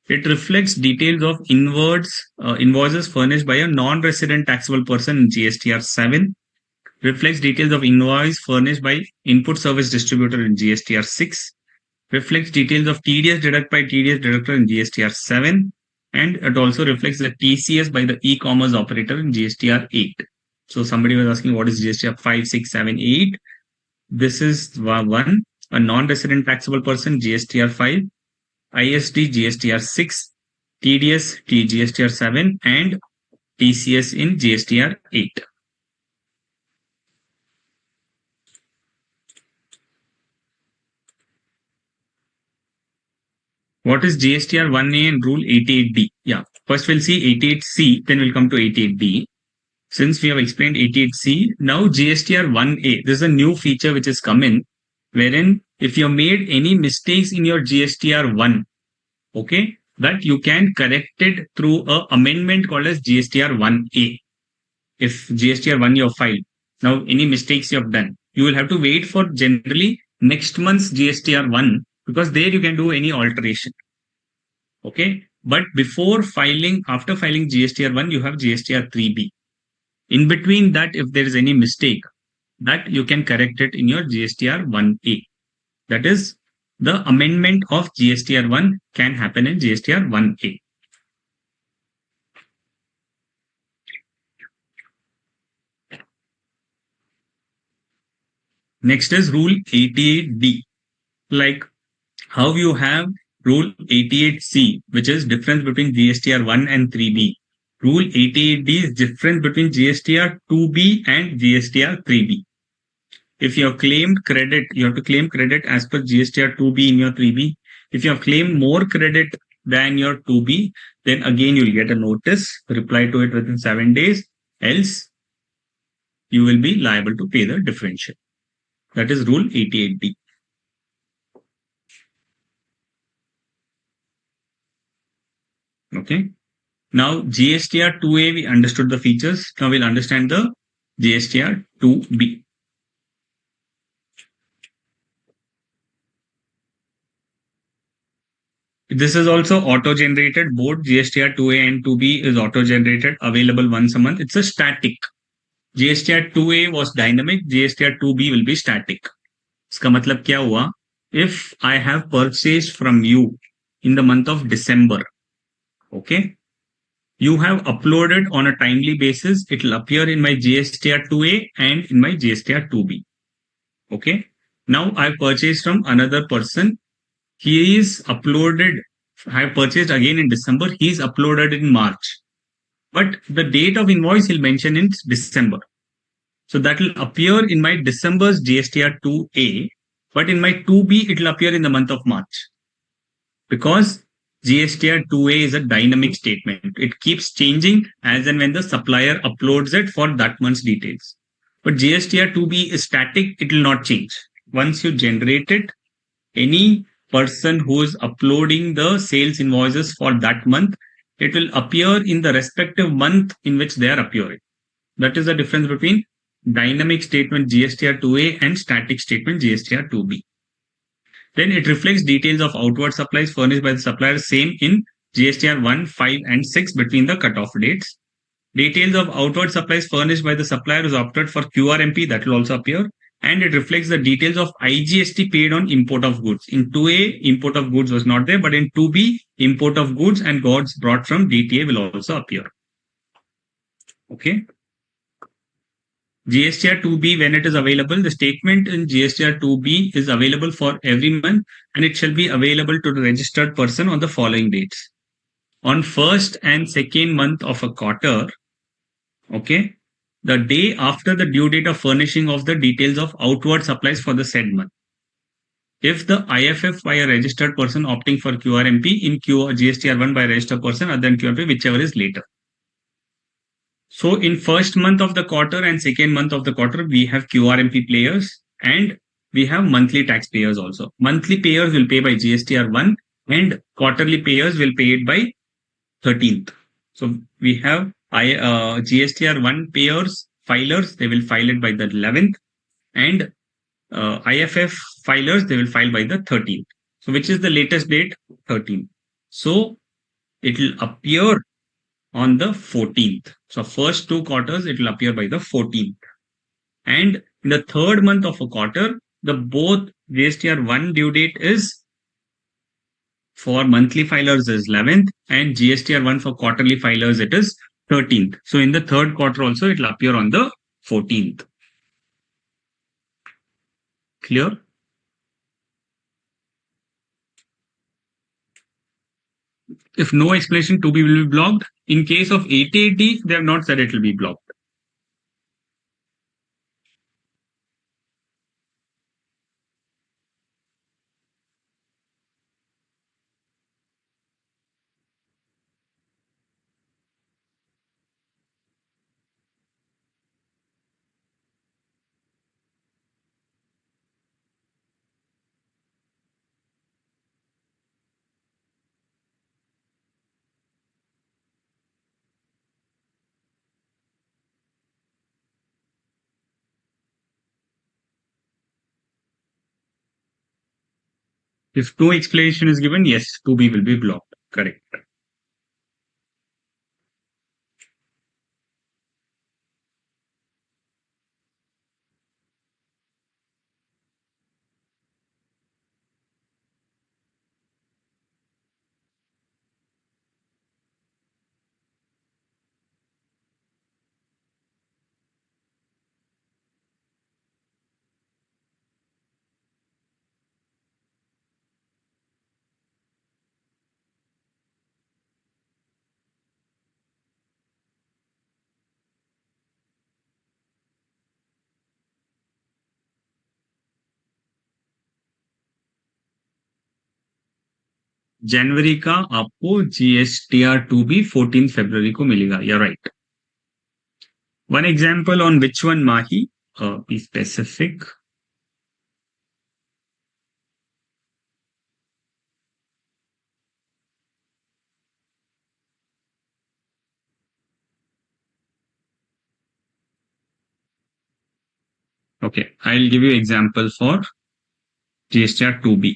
Speaker 1: It reflects details of invoices furnished by a non-resident taxable person in GSTR-7. Reflects details of invoice furnished by input service distributor in GSTR-6. Reflects details of TDS deduct by TDS deductor in GSTR-7. And it also reflects the TCS by the e-commerce operator in GSTR-8. So somebody was asking what is GSTR-5, 6, 7, 8. This is one, a non-resident taxable person, GSTR-5, ISD, GSTR-6, TDS, GSTR-7, and TCS in GSTR-8. What is GSTR-1A and Rule 88D? Yeah, first we'll see 88C, then we'll come to 88D. Since we have explained 88C, now GSTR-1A, this is a new feature which has come in, wherein if you have made any mistakes in your GSTR-1, okay, that you can correct it through an amendment called as GSTR-1A. If GSTR-1 you have filed, now any mistakes you have done, you will have to wait for generally next month's GSTR-1, because there you can do any alteration. Okay, but before filing, after filing GSTR-1, you have GSTR-3B. In between that, if there is any mistake, that you can correct it in your GSTR-1A. That is, the amendment of GSTR-1 can happen in GSTR-1A. Next is Rule 88D. Like how you have Rule 88C, which is difference between GSTR-1 and 3B. Rule 88D is difference between GSTR-2B and GSTR-3B. If you have claimed credit, you have to claim credit as per GSTR-2B in your 3B. If you have claimed more credit than your 2B, then again you will get a notice, reply to it within 7 days, else you will be liable to pay the differential. That is Rule 88D. Okay. Now GSTR-2A, we understood the features. Now we'll understand the GSTR-2B. This is also auto-generated. Both GSTR-2A and 2B is auto-generated, available once a month. It's a static. GSTR-2A was dynamic. GSTR-2B will be static. इसका मतलब क्या हुआ? If I have purchased from you in the month of December, okay, you have uploaded on a timely basis, it will appear in my GSTR-2A and in my GSTR-2B. Okay. Now I purchased from another person. He is uploaded, I have purchased again in December, he is uploaded in March. But the date of invoice he'll mention in December. So that will appear in my December's GSTR-2A, but in my 2B, it will appear in the month of March. Because GSTR-2A is a dynamic statement. It keeps changing as and when the supplier uploads it for that month's details. But GSTR-2B is static, it will not change. Once you generate it, any person who is uploading the sales invoices for that month, it will appear in the respective month in which they are appearing. That is the difference between dynamic statement GSTR-2A and static statement GSTR-2B. Then it reflects details of outward supplies furnished by the supplier, same in GSTR-1, 5, and 6 between the cutoff dates. Details of outward supplies furnished by the supplier who opted for QRMP, that will also appear. And it reflects the details of IGST paid on import of goods. In 2A, import of goods was not there, but in 2B, import of goods and goods brought from DTA will also appear. Okay. GSTR-2B, when it is available, the statement in GSTR-2B is available for every month, and it shall be available to the registered person on the following dates. On first and second month of a quarter, okay, the day after the due date of furnishing of the details of outward supplies for the said month. If the IFF by a registered person opting for QRMP in GSTR-1 by a registered person other than QRMP, whichever is later. So in first month of the quarter and second month of the quarter, we have QRMP players and we have monthly taxpayers also. Monthly payers will pay by GSTR-1 and quarterly payers will pay it by 13th. So we have GSTR-1 payers, filers, they will file it by the 11th, and IFF filers, they will file by the 13th. So which is the latest date? 13th. So it will appear on the 14th. So first 2 quarters, it will appear by the 14th. And in the third month of a quarter, the both GSTR-1 due date is for monthly filers is 11th and GSTR-1 for quarterly filers it is 13th. So in the third quarter also it will appear on the 14th. Clear? If no explanation, 2B will be blocked. In case of 8080, they have not said it will be blocked. If no explanation is given, yes, 2B will be blocked. Correct. जनवरी का आपको GSTR-2B 14 फरवरी को मिलेगा. You're right. One example on which one, Mahi? Be specific. Okay, I'll give you example for GSTR-2B.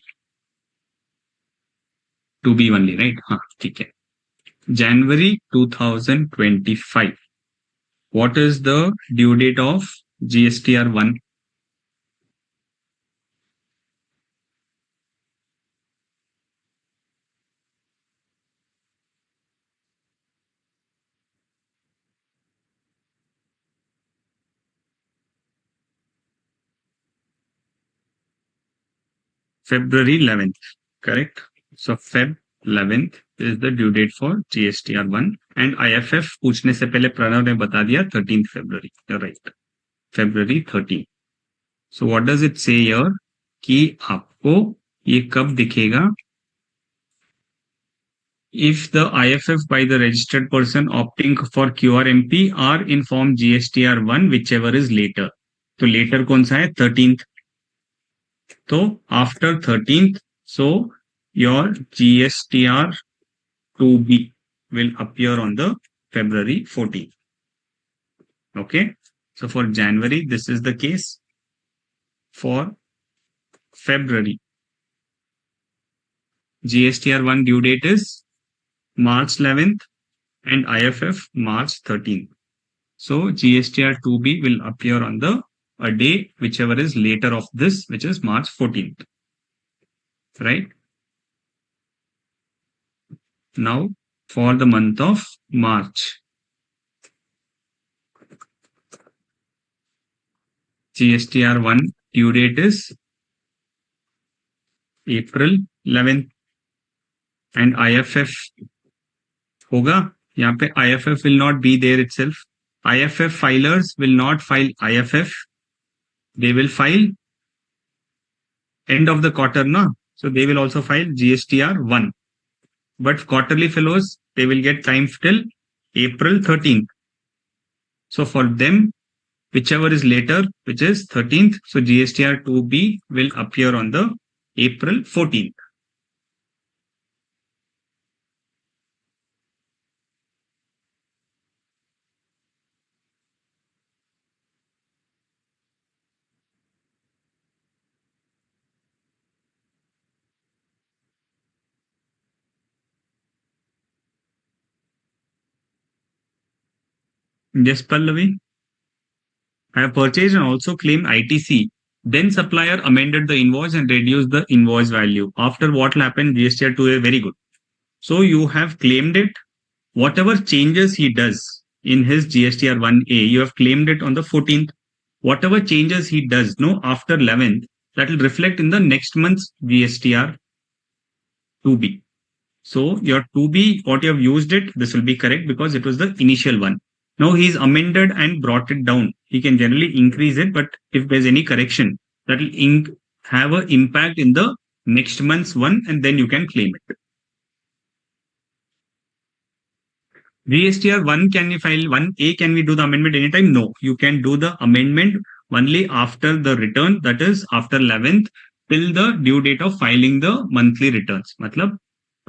Speaker 1: 2B only, right? हाँ, ठीक है. January 2025. What is the due date of GSTR-1? February 11th, correct? So Feb 11th is the due date for GSTR-1 and IFF पूछने से पहले प्रणव ने बता दिया 13th February. You're right. February 13. So what does it say here? कि आपको ये कब दिखेगा? If the IFF by the registered person opting for QRMP are in form GSTR-1, whichever is later. तो later कौन सा है? 13th. So after 13th, so your GSTR-2B will appear on the February 14th. Okay. So for January, this is the case. For February, GSTR-1 due date is March 11th and IFF March 13th. So GSTR-2B will appear on the a day whichever is later of this, which is March 14th. Right? Now for the month of March. GSTR-1 due date is April 11th and IFF होगा यहाँ पे IFF will not be there itself. IFF filers will not file IFF. They will file end of the quarter, na? So they will also file GSTR-1. But quarterly fellows, they will get time till April 13th. So for them, whichever is later, which is 13th, so GSTR-2B will appear on the April 14th. Yes, Pallavi. I have purchased and also claimed ITC. Then supplier amended the invoice and reduced the invoice value. After what happened, GSTR-2A very good. So you have claimed it. Whatever changes he does in his GSTR-1A, you have claimed it on the 14th. Whatever changes he does, no, after 11th, that will reflect in the next month's GSTR-2B. So your 2B, what you have used it, this will be correct because it was the initial one. Now he's amended and brought it down. He can generally increase it, but if there's any correction, that will have an impact in the next month's one, and then you can claim it. GSTR-1, can we file 1A? Can we do the amendment anytime? No, you can do the amendment only after the return, that is after 11th, till the due date of filing the monthly returns. Matlab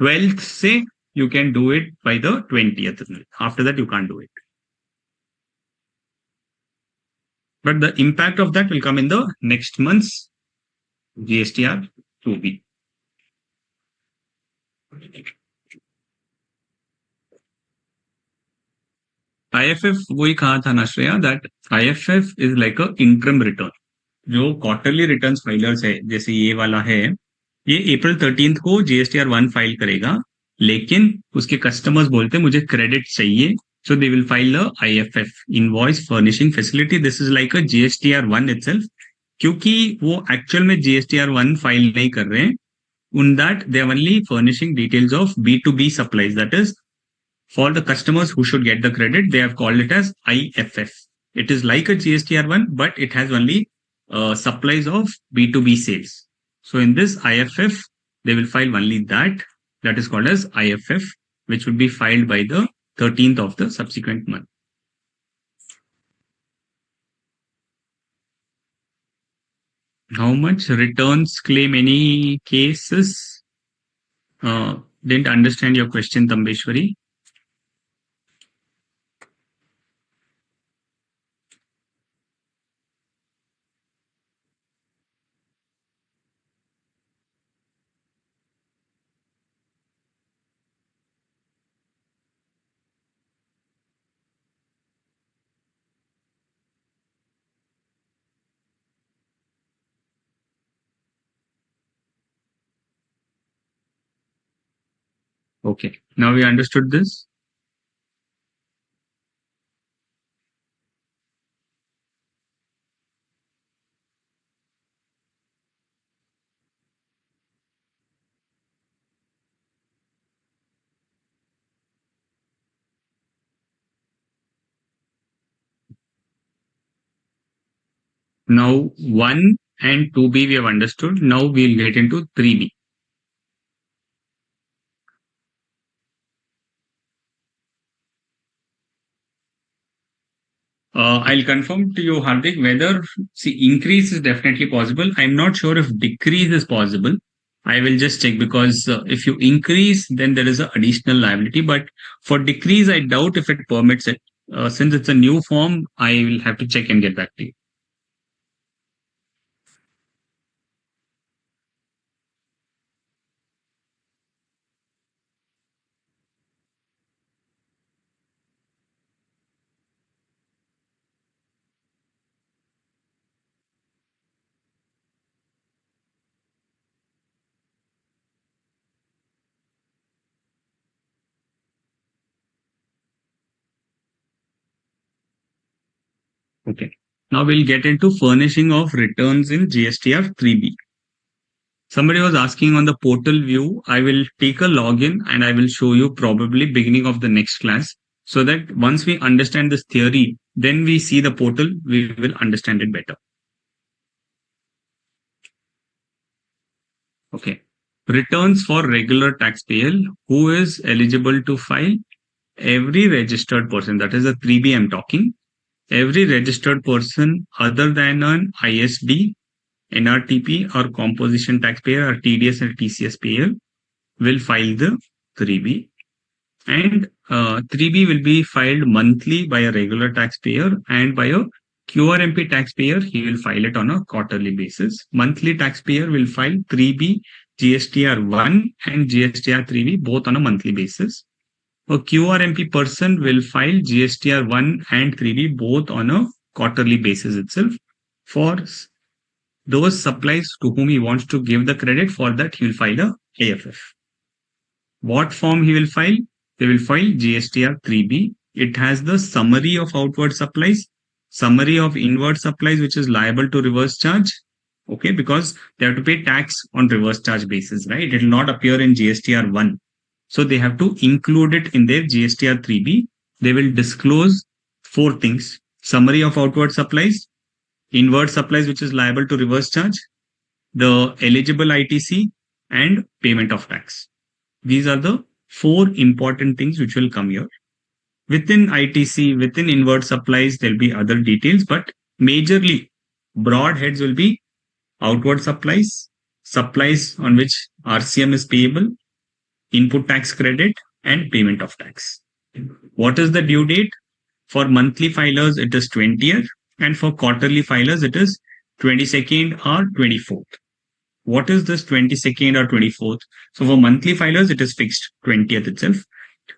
Speaker 1: 12th say you can do it by the 20th. After that, you can't do it. But the impact of that will come in the next month's GSTR-2B. IFF वही कहा था ना Shreya, that IFF is like a interim return. जो quarterly return filers है, जैसे ये वाला है, ये अप्रैल 13 को GSTR-1 फाइल करेगा, लेकिन उसके कस्टमर्स बोलते हैं मुझे क्रेडिट चाहिए, so they will file a IFF, Invoice Furnishing Facility. This is like a GSTR-1 itself, क्योंकि वो एक्चुअल में GSTR-1 फाइल नहीं कर रहे हैं. On that, they are only furnishing details of B2B supplies. That is, for the customers who should get the credit, they have called it as IFF. It is like a GSTR-1, but it has only supplies of B2B sales. So in this IFF, they will file only that. That is called as IFF, which would be filed by the 13th of the subsequent month. How much returns claim any cases? Didn't understand your question, Tambeshwari. Okay, now we understood this. Now 1 and 2B we have understood. Now we'll get into 3B. I'll confirm to you, Hardik, whether, see, increase is definitely possible. I'm not sure if decrease is possible. I will just check, because if you increase, then there is an additional liability. But for decrease, I doubt if it permits it. Since it's a new form, I will have to check and get back to you. Okay. Now we'll get into furnishing of returns in GSTR-3B. Somebody was asking on the portal view. I will take a login and I will show you probably beginning of the next class, so that once we understand this theory, then we see the portal, we will understand it better. Okay. Returns for regular taxpayer who is eligible to file. Every registered person, that is a 3B I'm talking. Every registered person other than an ISD, NRTP or composition taxpayer or TDS and TCS payer will file the 3B. And 3B will be filed monthly by a regular taxpayer, and by a QRMP taxpayer, he will file it on a quarterly basis. Monthly taxpayer will file 3B, GSTR-1 and GSTR-3B both on a monthly basis. A QRMP person will file GSTR-1 and 3B both on a quarterly basis itself. For those supplies to whom he wants to give the credit, for that he will file a IFF. What form he will file? They will file GSTR-3B. It has the summary of outward supplies, summary of inward supplies, which is liable to reverse charge. Okay, because they have to pay tax on reverse charge basis, right? It will not appear in GSTR-1. So they have to include it in their GSTR-3B. They will disclose 4 things: summary of outward supplies, inward supplies, which is liable to reverse charge, the eligible ITC, and payment of tax. These are the 4 important things which will come here. Within ITC, within inward supplies, there'll be other details, but majorly broad heads will be outward supplies, supplies on which RCM is payable, input tax credit, and payment of tax. What is the due date? For monthly filers, it is 20th, and for quarterly filers, it is 22nd or 24th. What is this 22nd or 24th? So for monthly filers, it is fixed 20th itself.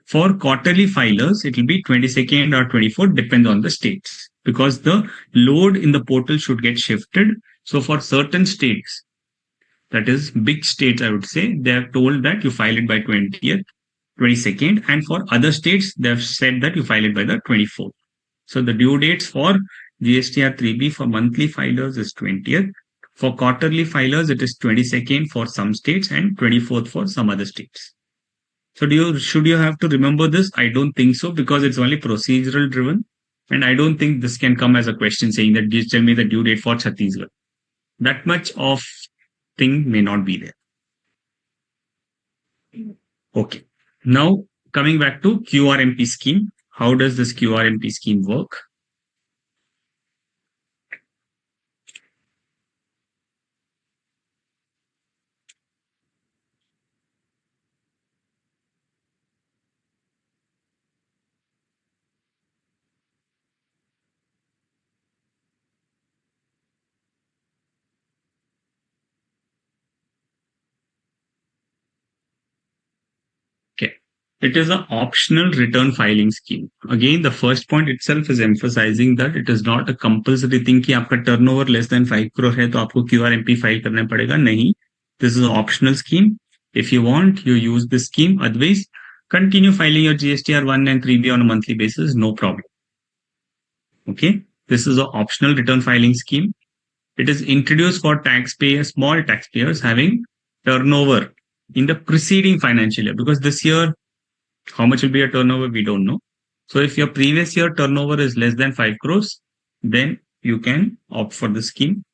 Speaker 1: For quarterly filers, it will be 22nd or 24th, depends on the states, because the load in the portal should get shifted. So for certain states, that is big states, I would say, they have told that you file it by 20th, 22nd, and for other states, they have said that you file it by the 24th. So the due dates for GSTR-3B for monthly filers is 20th. For quarterly filers, it is 22nd for some states and 24th for some other states. So should you have to remember this? I don't think so, because it's only procedural driven. And I don't think this can come as a question saying that just tell me the due date for Chhattisgarh. That much of thing may not be there. Okay. Now coming back to QRMP scheme. How does this QRMP scheme work? Okay. It is an optional return filing scheme. Again, the first point itself is emphasizing that it is not a compulsory thing कि आपका turnover less than 5 crore है तो आपको QRMP file करना पड़ेगा. नहीं. This is an optional scheme. If you want, you use this scheme. Otherwise, continue filing your GSTR-1 and 3B on a monthly basis. No problem. Okay. This is an optional return filing scheme. It is introduced for taxpayers, small taxpayers having turnover in the preceding financial year, because this year, how much will be your turnover? We don't know. So if your previous year turnover is less than 5 crores, then you can opt for the scheme.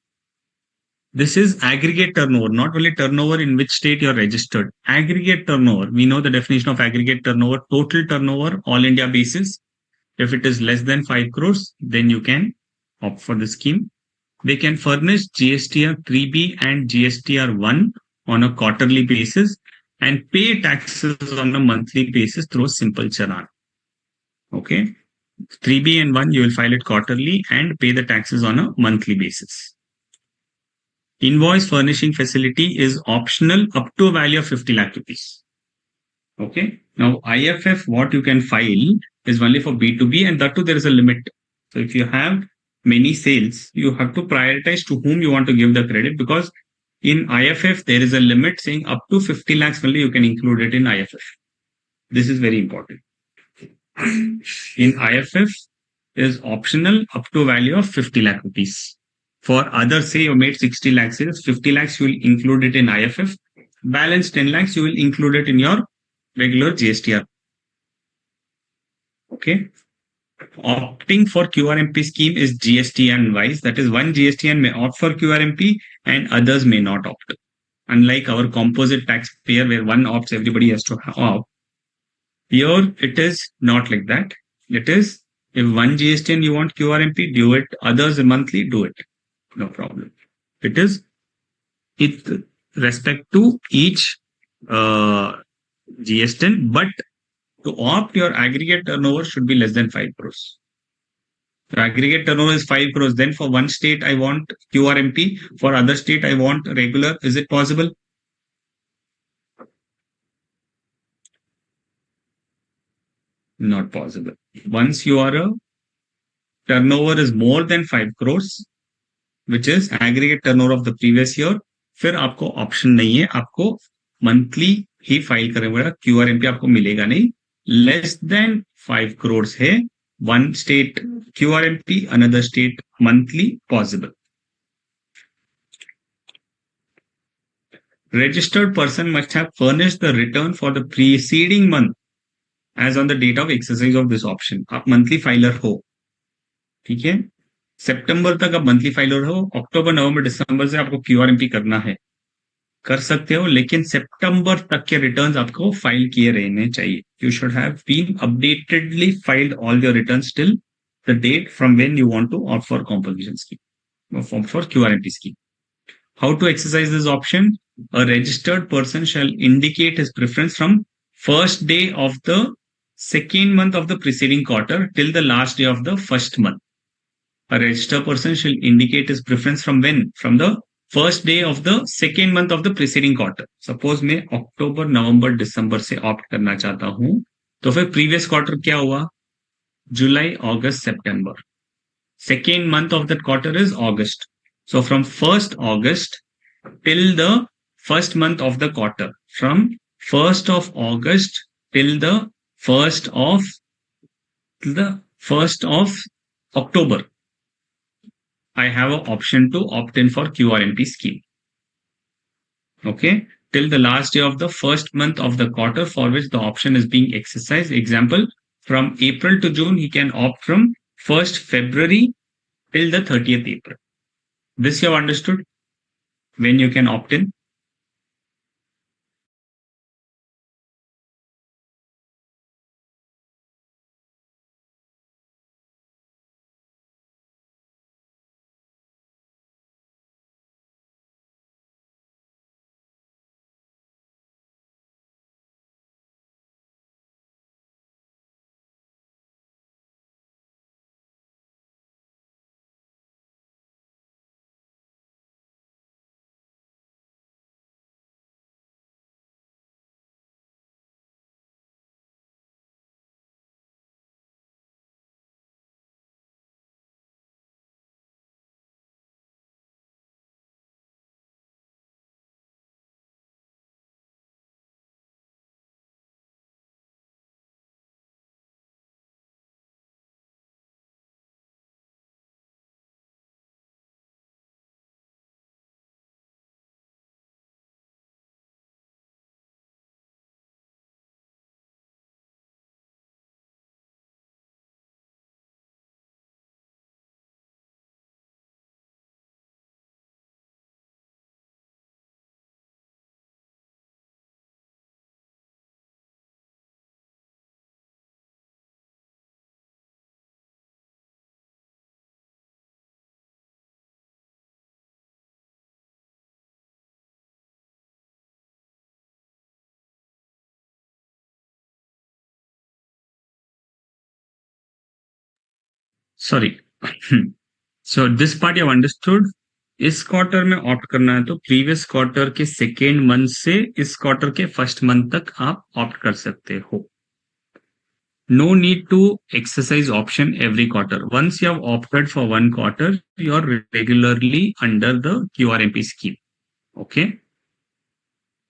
Speaker 1: This is aggregate turnover, not only turnover in which state you're registered. Aggregate turnover. We know the definition of aggregate turnover, total turnover, all India basis. If it is less than 5 crores, then you can opt for the scheme. They can furnish GSTR-3B and GSTR-1 on a quarterly basis and pay taxes on a monthly basis through a simple challan. Okay. 3B and 1, you will file it quarterly and pay the taxes on a monthly basis. Invoice furnishing facility is optional up to a value of 50 lakh rupees. Okay. Now, IFF, what you can file is only for B2B, and that too there is a limit. So if you have many sales, you have to prioritize to whom you want to give the credit, because in IFF, there is a limit saying up to 50 lakhs only you can include it in IFF. This is very important. In IFF, is optional up to value of 50 lakh rupees. For others, say you made 60 lakh sales, 50 lakhs you will include it in IFF, balance 10 lakhs you will include it in your regular GSTR. Okay. Opting for QRMP scheme is GSTN wise. That is, one GSTN may opt for QRMP and others may not opt. Unlike our composite taxpayer where one opts, everybody has to opt. Here it is not like that. It is, if one GSTN you want QRMP, do it. Others monthly, do it. No problem. It is with respect to each GSTN, but to opt, your aggregate turnover should be less than 5 crores. The aggregate turnover is 5 crores. Then for one state, I want QRMP. For other state, I want regular. Is it possible? Not possible. Once your turnover is more than 5 crores, which is aggregate turnover of the previous year, फिर आपको option नहीं है, आपको monthly ही file करना पड़ेगा, QRMP आपको मिलेगा नहीं. लेस देन 5 crores है, one state QRMP, another state monthly possible. Registered person must have furnished the return for the preceding month as on the date of exercise of this option. आप monthly filer हो, ठीक है. सितंबर तक आप monthly filer हो, अक्टूबर नवंबर दिसंबर से आपको QRMP करना है, कर सकते हो, लेकिन सितंबर तक के रिटर्न्स आपको फाइल किए रहने चाहिए. You should have been updatedly filed all your returns till the date from when you want to opt for composition scheme, for QRMP scheme. How to exercise this option? A registered person shall indicate his preference from first day of the second month of the preceding quarter till the last day of the first month. A registered person shall indicate his preference from when? From the first day of the second month of the preceding quarter. Suppose मैं अक्टूबर नवंबर दिसंबर से opt करना चाहता हूं, तो फिर previous quarter क्या हुआ? जुलाई अगस्त सितंबर. Second month of that quarter is August. So from 1st August till the first month of the quarter, from 1st of August till the 1st of October, I have an option to opt in for QRMP scheme. Okay, till the last day of the first month of the quarter for which the option is being exercised. Example, from April to June, he can opt from 1st February till the 30th April. This you have understood? When you can opt in? Sorry. So this part you understood. इस quarter में opt करना है तो previous quarter के second month से इस quarter के first month तक आप ऑप्ट कर सकते हो. No need to exercise option every quarter. Once you have opted for one quarter, you are regularly under the QRMP scheme. Okay.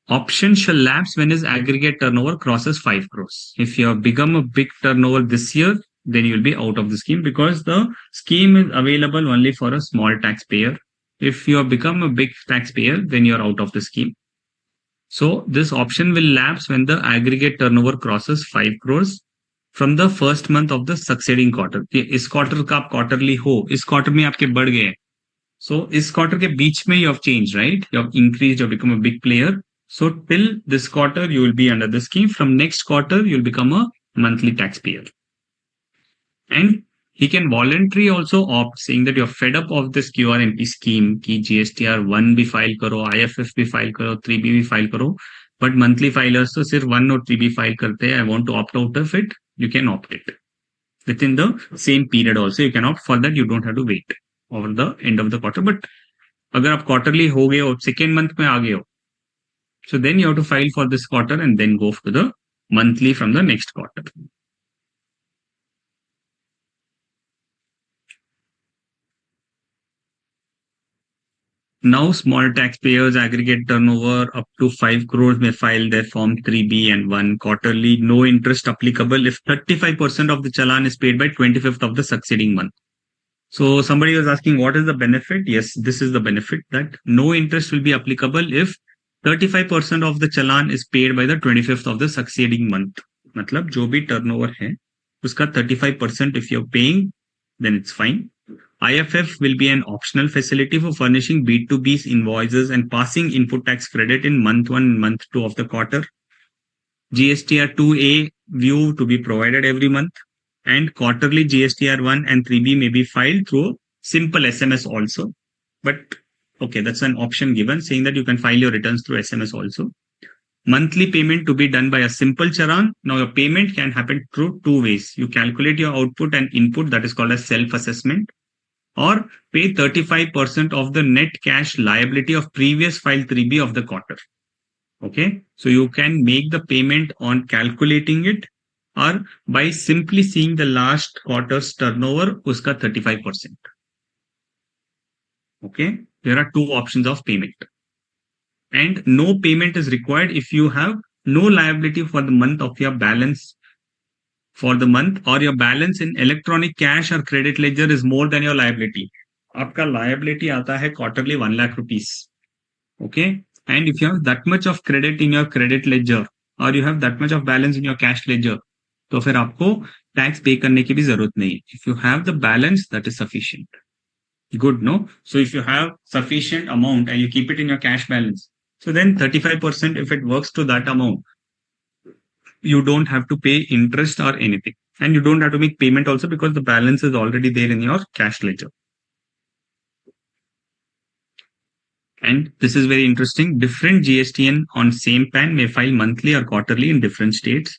Speaker 1: Option shall lapse when his aggregate turnover crosses 5 crores. If you have become a big turnover this year, then you'll be out of the scheme, because the scheme is available only for a small taxpayer. If you have become a big taxpayer, then you're out of the scheme. So this option will lapse when the aggregate turnover crosses 5 crores from the first month of the succeeding quarter. इस quarter का आप quarterly हो, इस quarter में आपके बढ़ गए. So इस quarter के बीच में you have changed, right? You have increased, you have become a big player. So till this quarter you will be under the scheme. From next quarter you will become a monthly taxpayer. And he can voluntarily also opt, saying that you're fed up of this QRMP scheme कि GSTR-1 भी file करो, IFF भी file करो, 3B भी file करो, but monthly filers तो सिर्फ 1 और 3B फाइल करते हैं. I want to opt out of it. You can opt it within the same period also. You can opt for that. You don't have to wait over the end of the quarter. But अगर आप quarterly हो गए हो, second month में आ गए हो, so then you have to file for this quarter and then go for the monthly from the next quarter. Now, small taxpayers aggregate turnover up to 5 crores may file their Form 3B and 1 quarterly, no interest applicable if 35% of the challan is paid by 25th of the succeeding month. So somebody was asking, what is the benefit? Yes, this is the benefit, that no interest will be applicable if 35% of the challan is paid by the 25th of the succeeding month. मतलब जो भी turnover है, उसका 35% if you're paying, then it's fine. IFF will be an optional facility for furnishing B2B's invoices and passing input tax credit in month 1 and month 2 of the quarter. GSTR-2A view to be provided every month, and quarterly GSTR-1 and 3B may be filed through simple SMS also. But okay, that's an option given, saying that you can file your returns through SMS also. Monthly payment to be done by a simple challan. Now your payment can happen through 2 ways. You calculate your output and input, that is called as self-assessment, or pay 35% of the net cash liability of previous file 3B of the quarter. Okay, so you can make the payment on calculating it, or by simply seeing the last quarter's turnover, uska 35%. Okay, there are 2 options of payment. And no payment is required if you have no liability for the month of your balance for the month, or your balance in electronic cash or credit ledger is more than your liability. आपका liability आता है quarterly 1 lakh rupees. Okay, and if you have that much of credit in your credit ledger, or you have that much of balance in your cash ledger, तो फिर आपको tax pay करने की भी जरूरत नहीं. If you have the balance, that is sufficient. Good, no? So if you have sufficient amount and you keep it in your cash balance, so then 35%, if it works to that amount, you don't have to pay interest or anything. And you don't have to make payment also, because the balance is already there in your cash ledger. And this is very interesting. Different GSTN on same PAN may file monthly or quarterly in different states.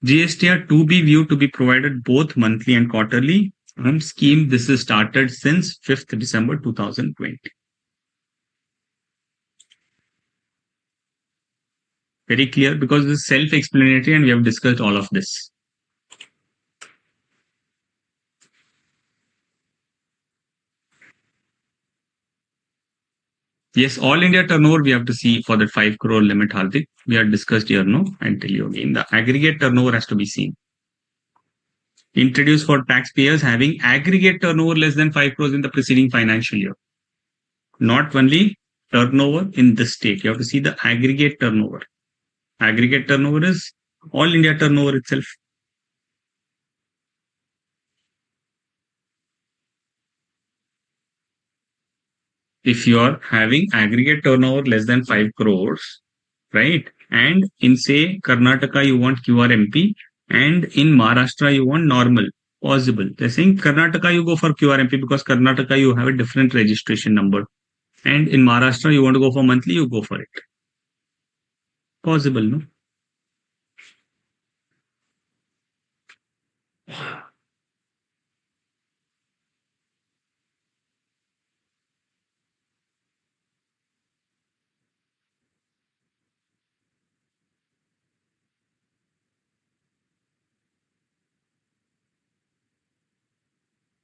Speaker 1: GSTR-2B view to be provided both monthly and quarterly. Scheme, this is started since 5th December 2020. Very clear, because this is self-explanatory and we have discussed all of this. Yes, all India turnover we have to see for that 5 crore limit, Hardik. We have discussed here, no? I'll tell you again. The aggregate turnover has to be seen. Introduced for taxpayers having aggregate turnover less than 5 crores in the preceding financial year. Not only turnover in this state, you have to see the aggregate turnover. Aggregate turnover is all India turnover itself. If you are having aggregate turnover less than 5 crores, right? And in say Karnataka you want QRMP, and in Maharashtra you want normal, possible. They're saying Karnataka you go for QRMP because Karnataka you have a different registration number. And in Maharashtra you want to go for monthly, you go for it. Possible, no?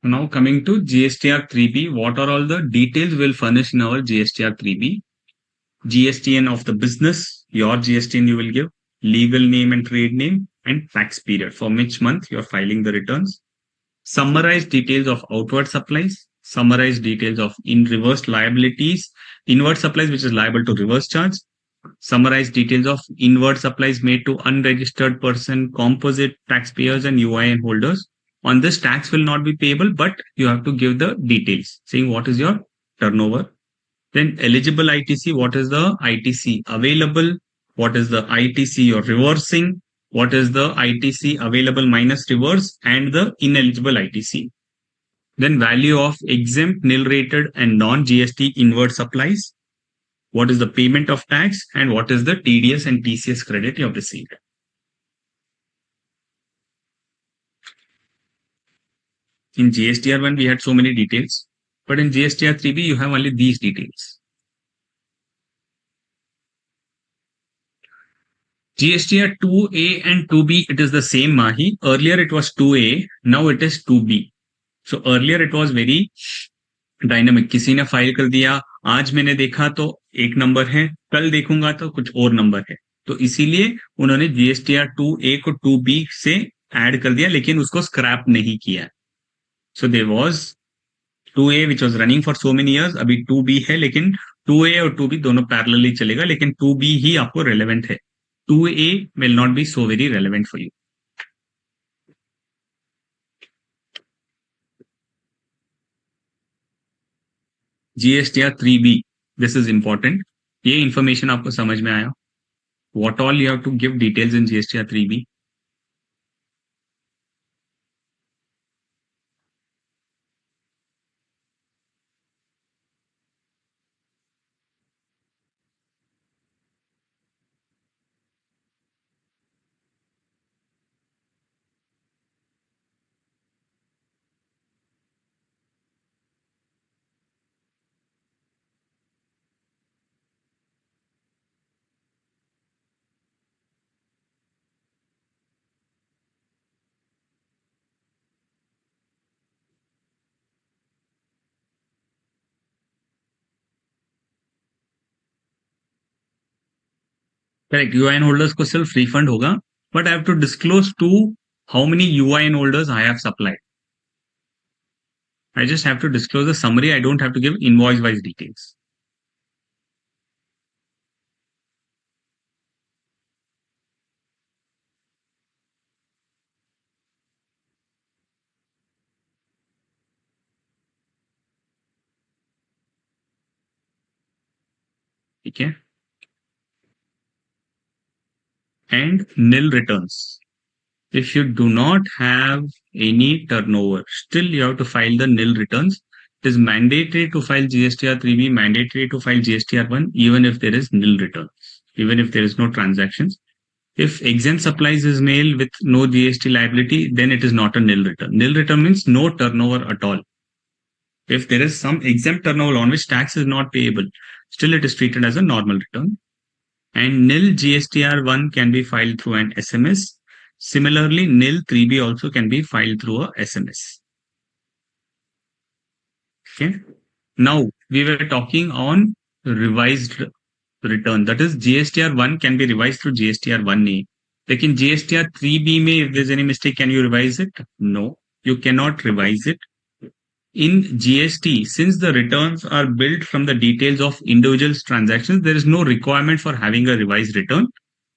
Speaker 1: Now coming to GSTR-3B, what are all the details we'll furnish in our GSTR-3B? GSTN of the business, your GSTN you will give, legal name and trade name, and tax period, for which month you are filing the returns. Summarize details of outward supplies, summarize details of in reverse liabilities, inward supplies which is liable to reverse charge, summarize details of inward supplies made to unregistered person, composite taxpayers and UIN holders. On this, tax will not be payable, but you have to give the details saying what is your turnover. Then eligible ITC, what is the ITC available, what is the ITC you're reversing, what is the ITC available minus reverse, and the ineligible ITC. Then value of exempt, nil rated and non-GST inward supplies. What is the payment of tax and what is the TDS and TCS credit you have received. In GSTR-1, we had so many details, but in GSTR-3B, you have only these details. GSTR-2A and 2B, it is the same Mahi. Earlier it was 2A, now it is 2B. So earlier it was very dynamic. किसी ने file कर दिया, आज मैंने देखा तो एक number है, कल देखूंगा तो कुछ और नंबर है. तो इसीलिए उन्होंने GSTR-2A को 2B से ऐड कर दिया, लेकिन उसको स्क्रैप नहीं किया. So there was 2A which was running for so many years, अभी 2B है, लेकिन 2A और 2B दोनों पैरेलली चलेगा, लेकिन 2B ही आपको रेलेवेंट है. 2A will not be so very relevant for you. GSTR-3B, this is important. ये information आपको समझ में आया? What all you have to give details in GSTR-3B? Correct. UIN holders को सिर्फ refund होगा, but I have to disclose to how many UIN holders I have supplied. I just have to disclose the summary. I don't have to give invoice-wise details. ठीक है. And nil returns. If you do not have any turnover, still you have to file the nil returns. It is mandatory to file GSTR-3B, mandatory to file GSTR-1, even if there is nil returns, even if there is no transactions. If exempt supplies is mailed with no GST liability, then it is not a nil return. Nil return means no turnover at all. If there is some exempt turnover on which tax is not payable, still it is treated as a normal return. And nil GSTR-1 can be filed through an SMS. Similarly, nil 3B also can be filed through a SMS. Okay. Now, we were talking on revised return. That is, GSTR-1 can be revised through GSTR-1A. Like in GSTR-3B, if there's any mistake, can you revise it? No, you cannot revise it. In GST, since the returns are built from the details of individual transactions, there is no requirement for having a revised return.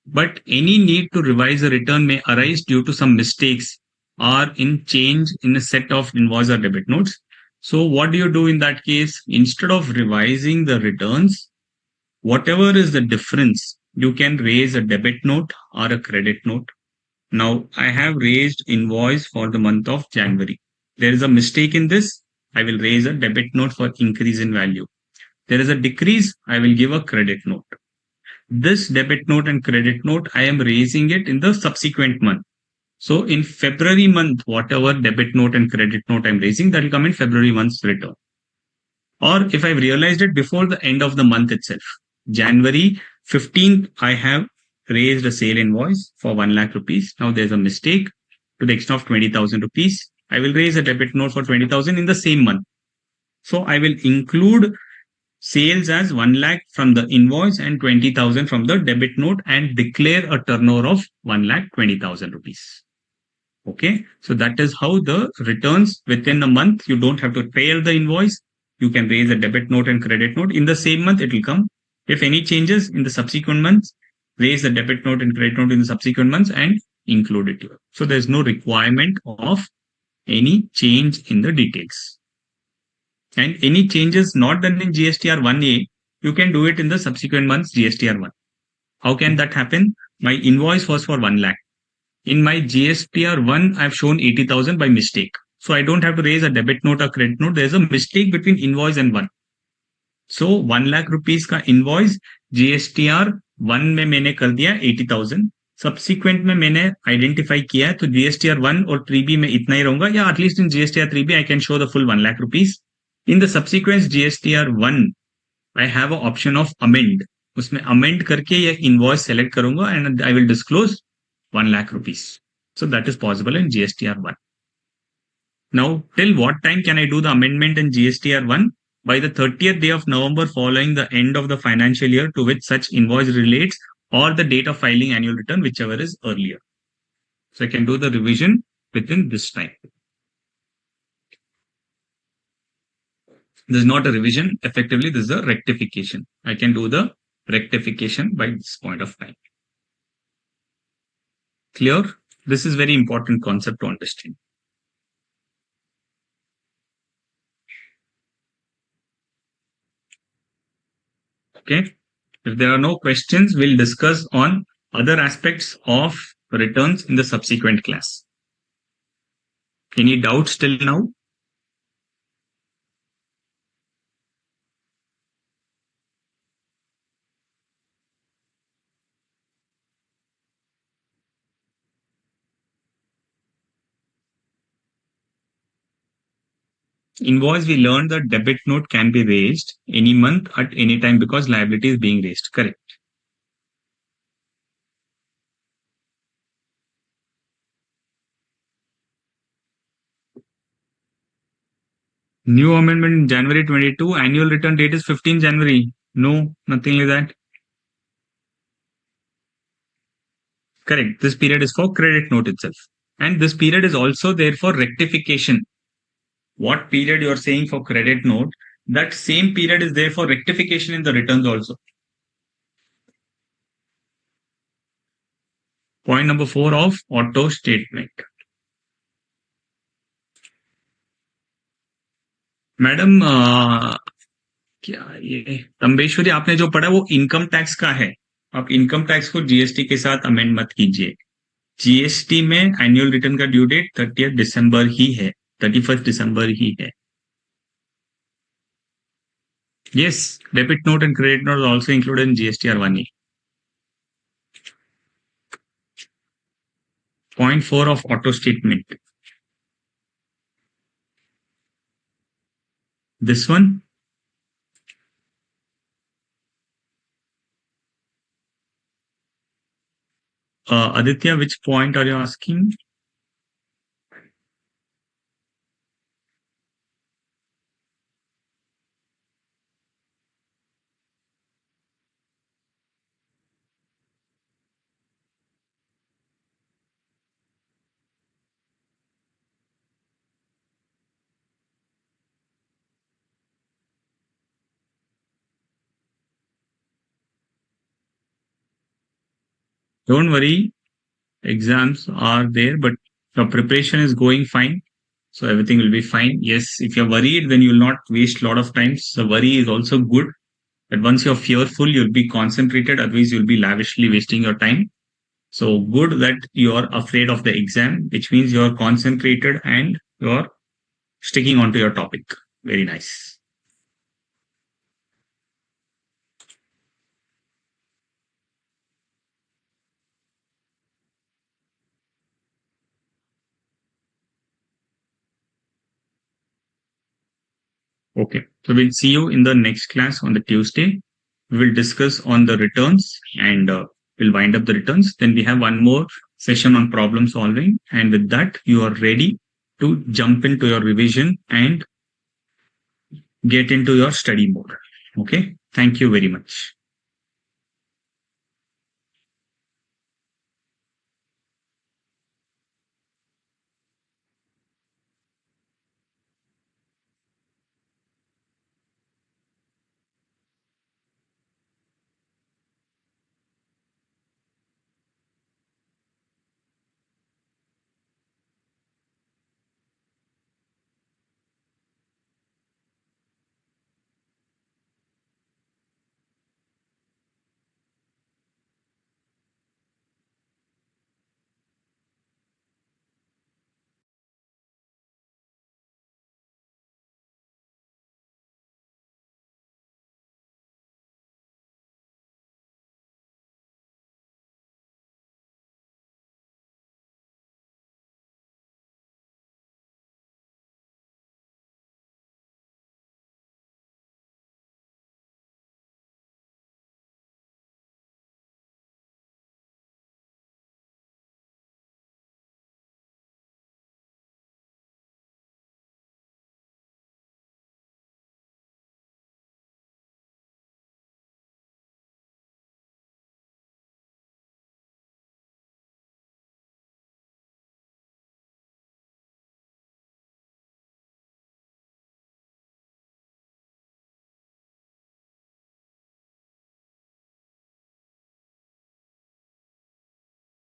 Speaker 1: But any need to revise a return may arise due to some mistakes or in change in a set of invoice or debit notes. So what do you do in that case? Instead of revising the returns, whatever is the difference, you can raise a debit note or a credit note. Now, I have raised invoice for the month of January. There is a mistake in this. I will raise a debit note for increase in value. There is a decrease. I will give a credit note. This debit note and credit note, I am raising it in the subsequent month. So in February month, whatever debit note and credit note I'm raising, that will come in February month's return. Or if I've realized it before the end of the month itself, January 15th, I have raised a sale invoice for 1 lakh rupees. Now there's a mistake to the extent of 20,000 rupees. I will raise a debit note for 20,000 in the same month. So I will include sales as 1 lakh from the invoice and 20,000 from the debit note and declare a turnover of 1,20,000 rupees. Okay, so that is how the returns within a month, you don't have to pay the invoice. You can raise a debit note and credit note. In the same month, it will come. If any changes in the subsequent months, raise the debit note and credit note in the subsequent months and include it here. So there's no requirement of any change in the details. And any changes not done in GSTR-1A, you can do it in the subsequent months GSTR-1. How can that happen? My invoice was for 1 lakh. In my GSTR-1, I've shown 80,000 by mistake. So I don't have to raise a debit note or credit note. There's a mistake between invoice and 1. So 1 lakh rupees का invoice GSTR-1 में मैंने कर दिया 80,000. Subsequent में मैंने identify किया है तो GSTR-1 और 3B में इतना ही रहूंगा या at least in GSTR-3B I can show the full 1 lakh rupees. In the subsequent GSTR-1, I have an option of amend. उसमें amend करके ये invoice select करूंगा and I will disclose 1 lakh rupees. So that is possible in GSTR-1. Now, till what time can I do the amendment in GSTR-1? By the 30th day of November following the end of the financial year to which such invoice relates or the date of filing annual return, whichever is earlier. So I can do the revision within this time. This is not a revision. Effectively, this is a rectification. I can do the rectification by this point of time. Clear? This is very important concept to understand. Okay. If there are no questions, we'll discuss on other aspects of returns in the subsequent class. Any doubts till now? Invoice, we learned that debit note can be raised any month at any time because liability is being raised. Correct. New amendment in January 22. Annual return date is 15 January. No, nothing like that. Correct. This period is for credit note itself. And this period is also there for rectification. What period you are saying for credit note, that same period is there for rectification in the returns also. Point number 4 of auto statement. Madam क्या ये तंबेश्वरी आपने जो पढ़ा वो income tax का है. आप income tax को जीएसटी के साथ अमेंड मत कीजिए. जीएसटी में एनुअल रिटर्न का ड्यू डेट 30 दिसंबर ही है, 31 दिसंबर ही है. Yes, debit note and credit note are also included in GSTR-1A. Point 4 of auto statement. This one. Aditya, which point are you asking? Don't worry, exams are there, but your preparation is going fine. So everything will be fine. Yes, if you're worried, then you will not waste a lot of time. So worry is also good. But once you're fearful, you'll be concentrated. Otherwise, you'll be lavishly wasting your time. So good that you're afraid of the exam, which means you're concentrated and you're sticking onto your topic. Very nice. Okay, so we'll see you in the next class on the Tuesday. We will discuss on the returns and we'll wind up the returns. Then we have one more session on problem solving. And with that, you are ready to jump into your revision and get into your study mode. Okay, thank you very much.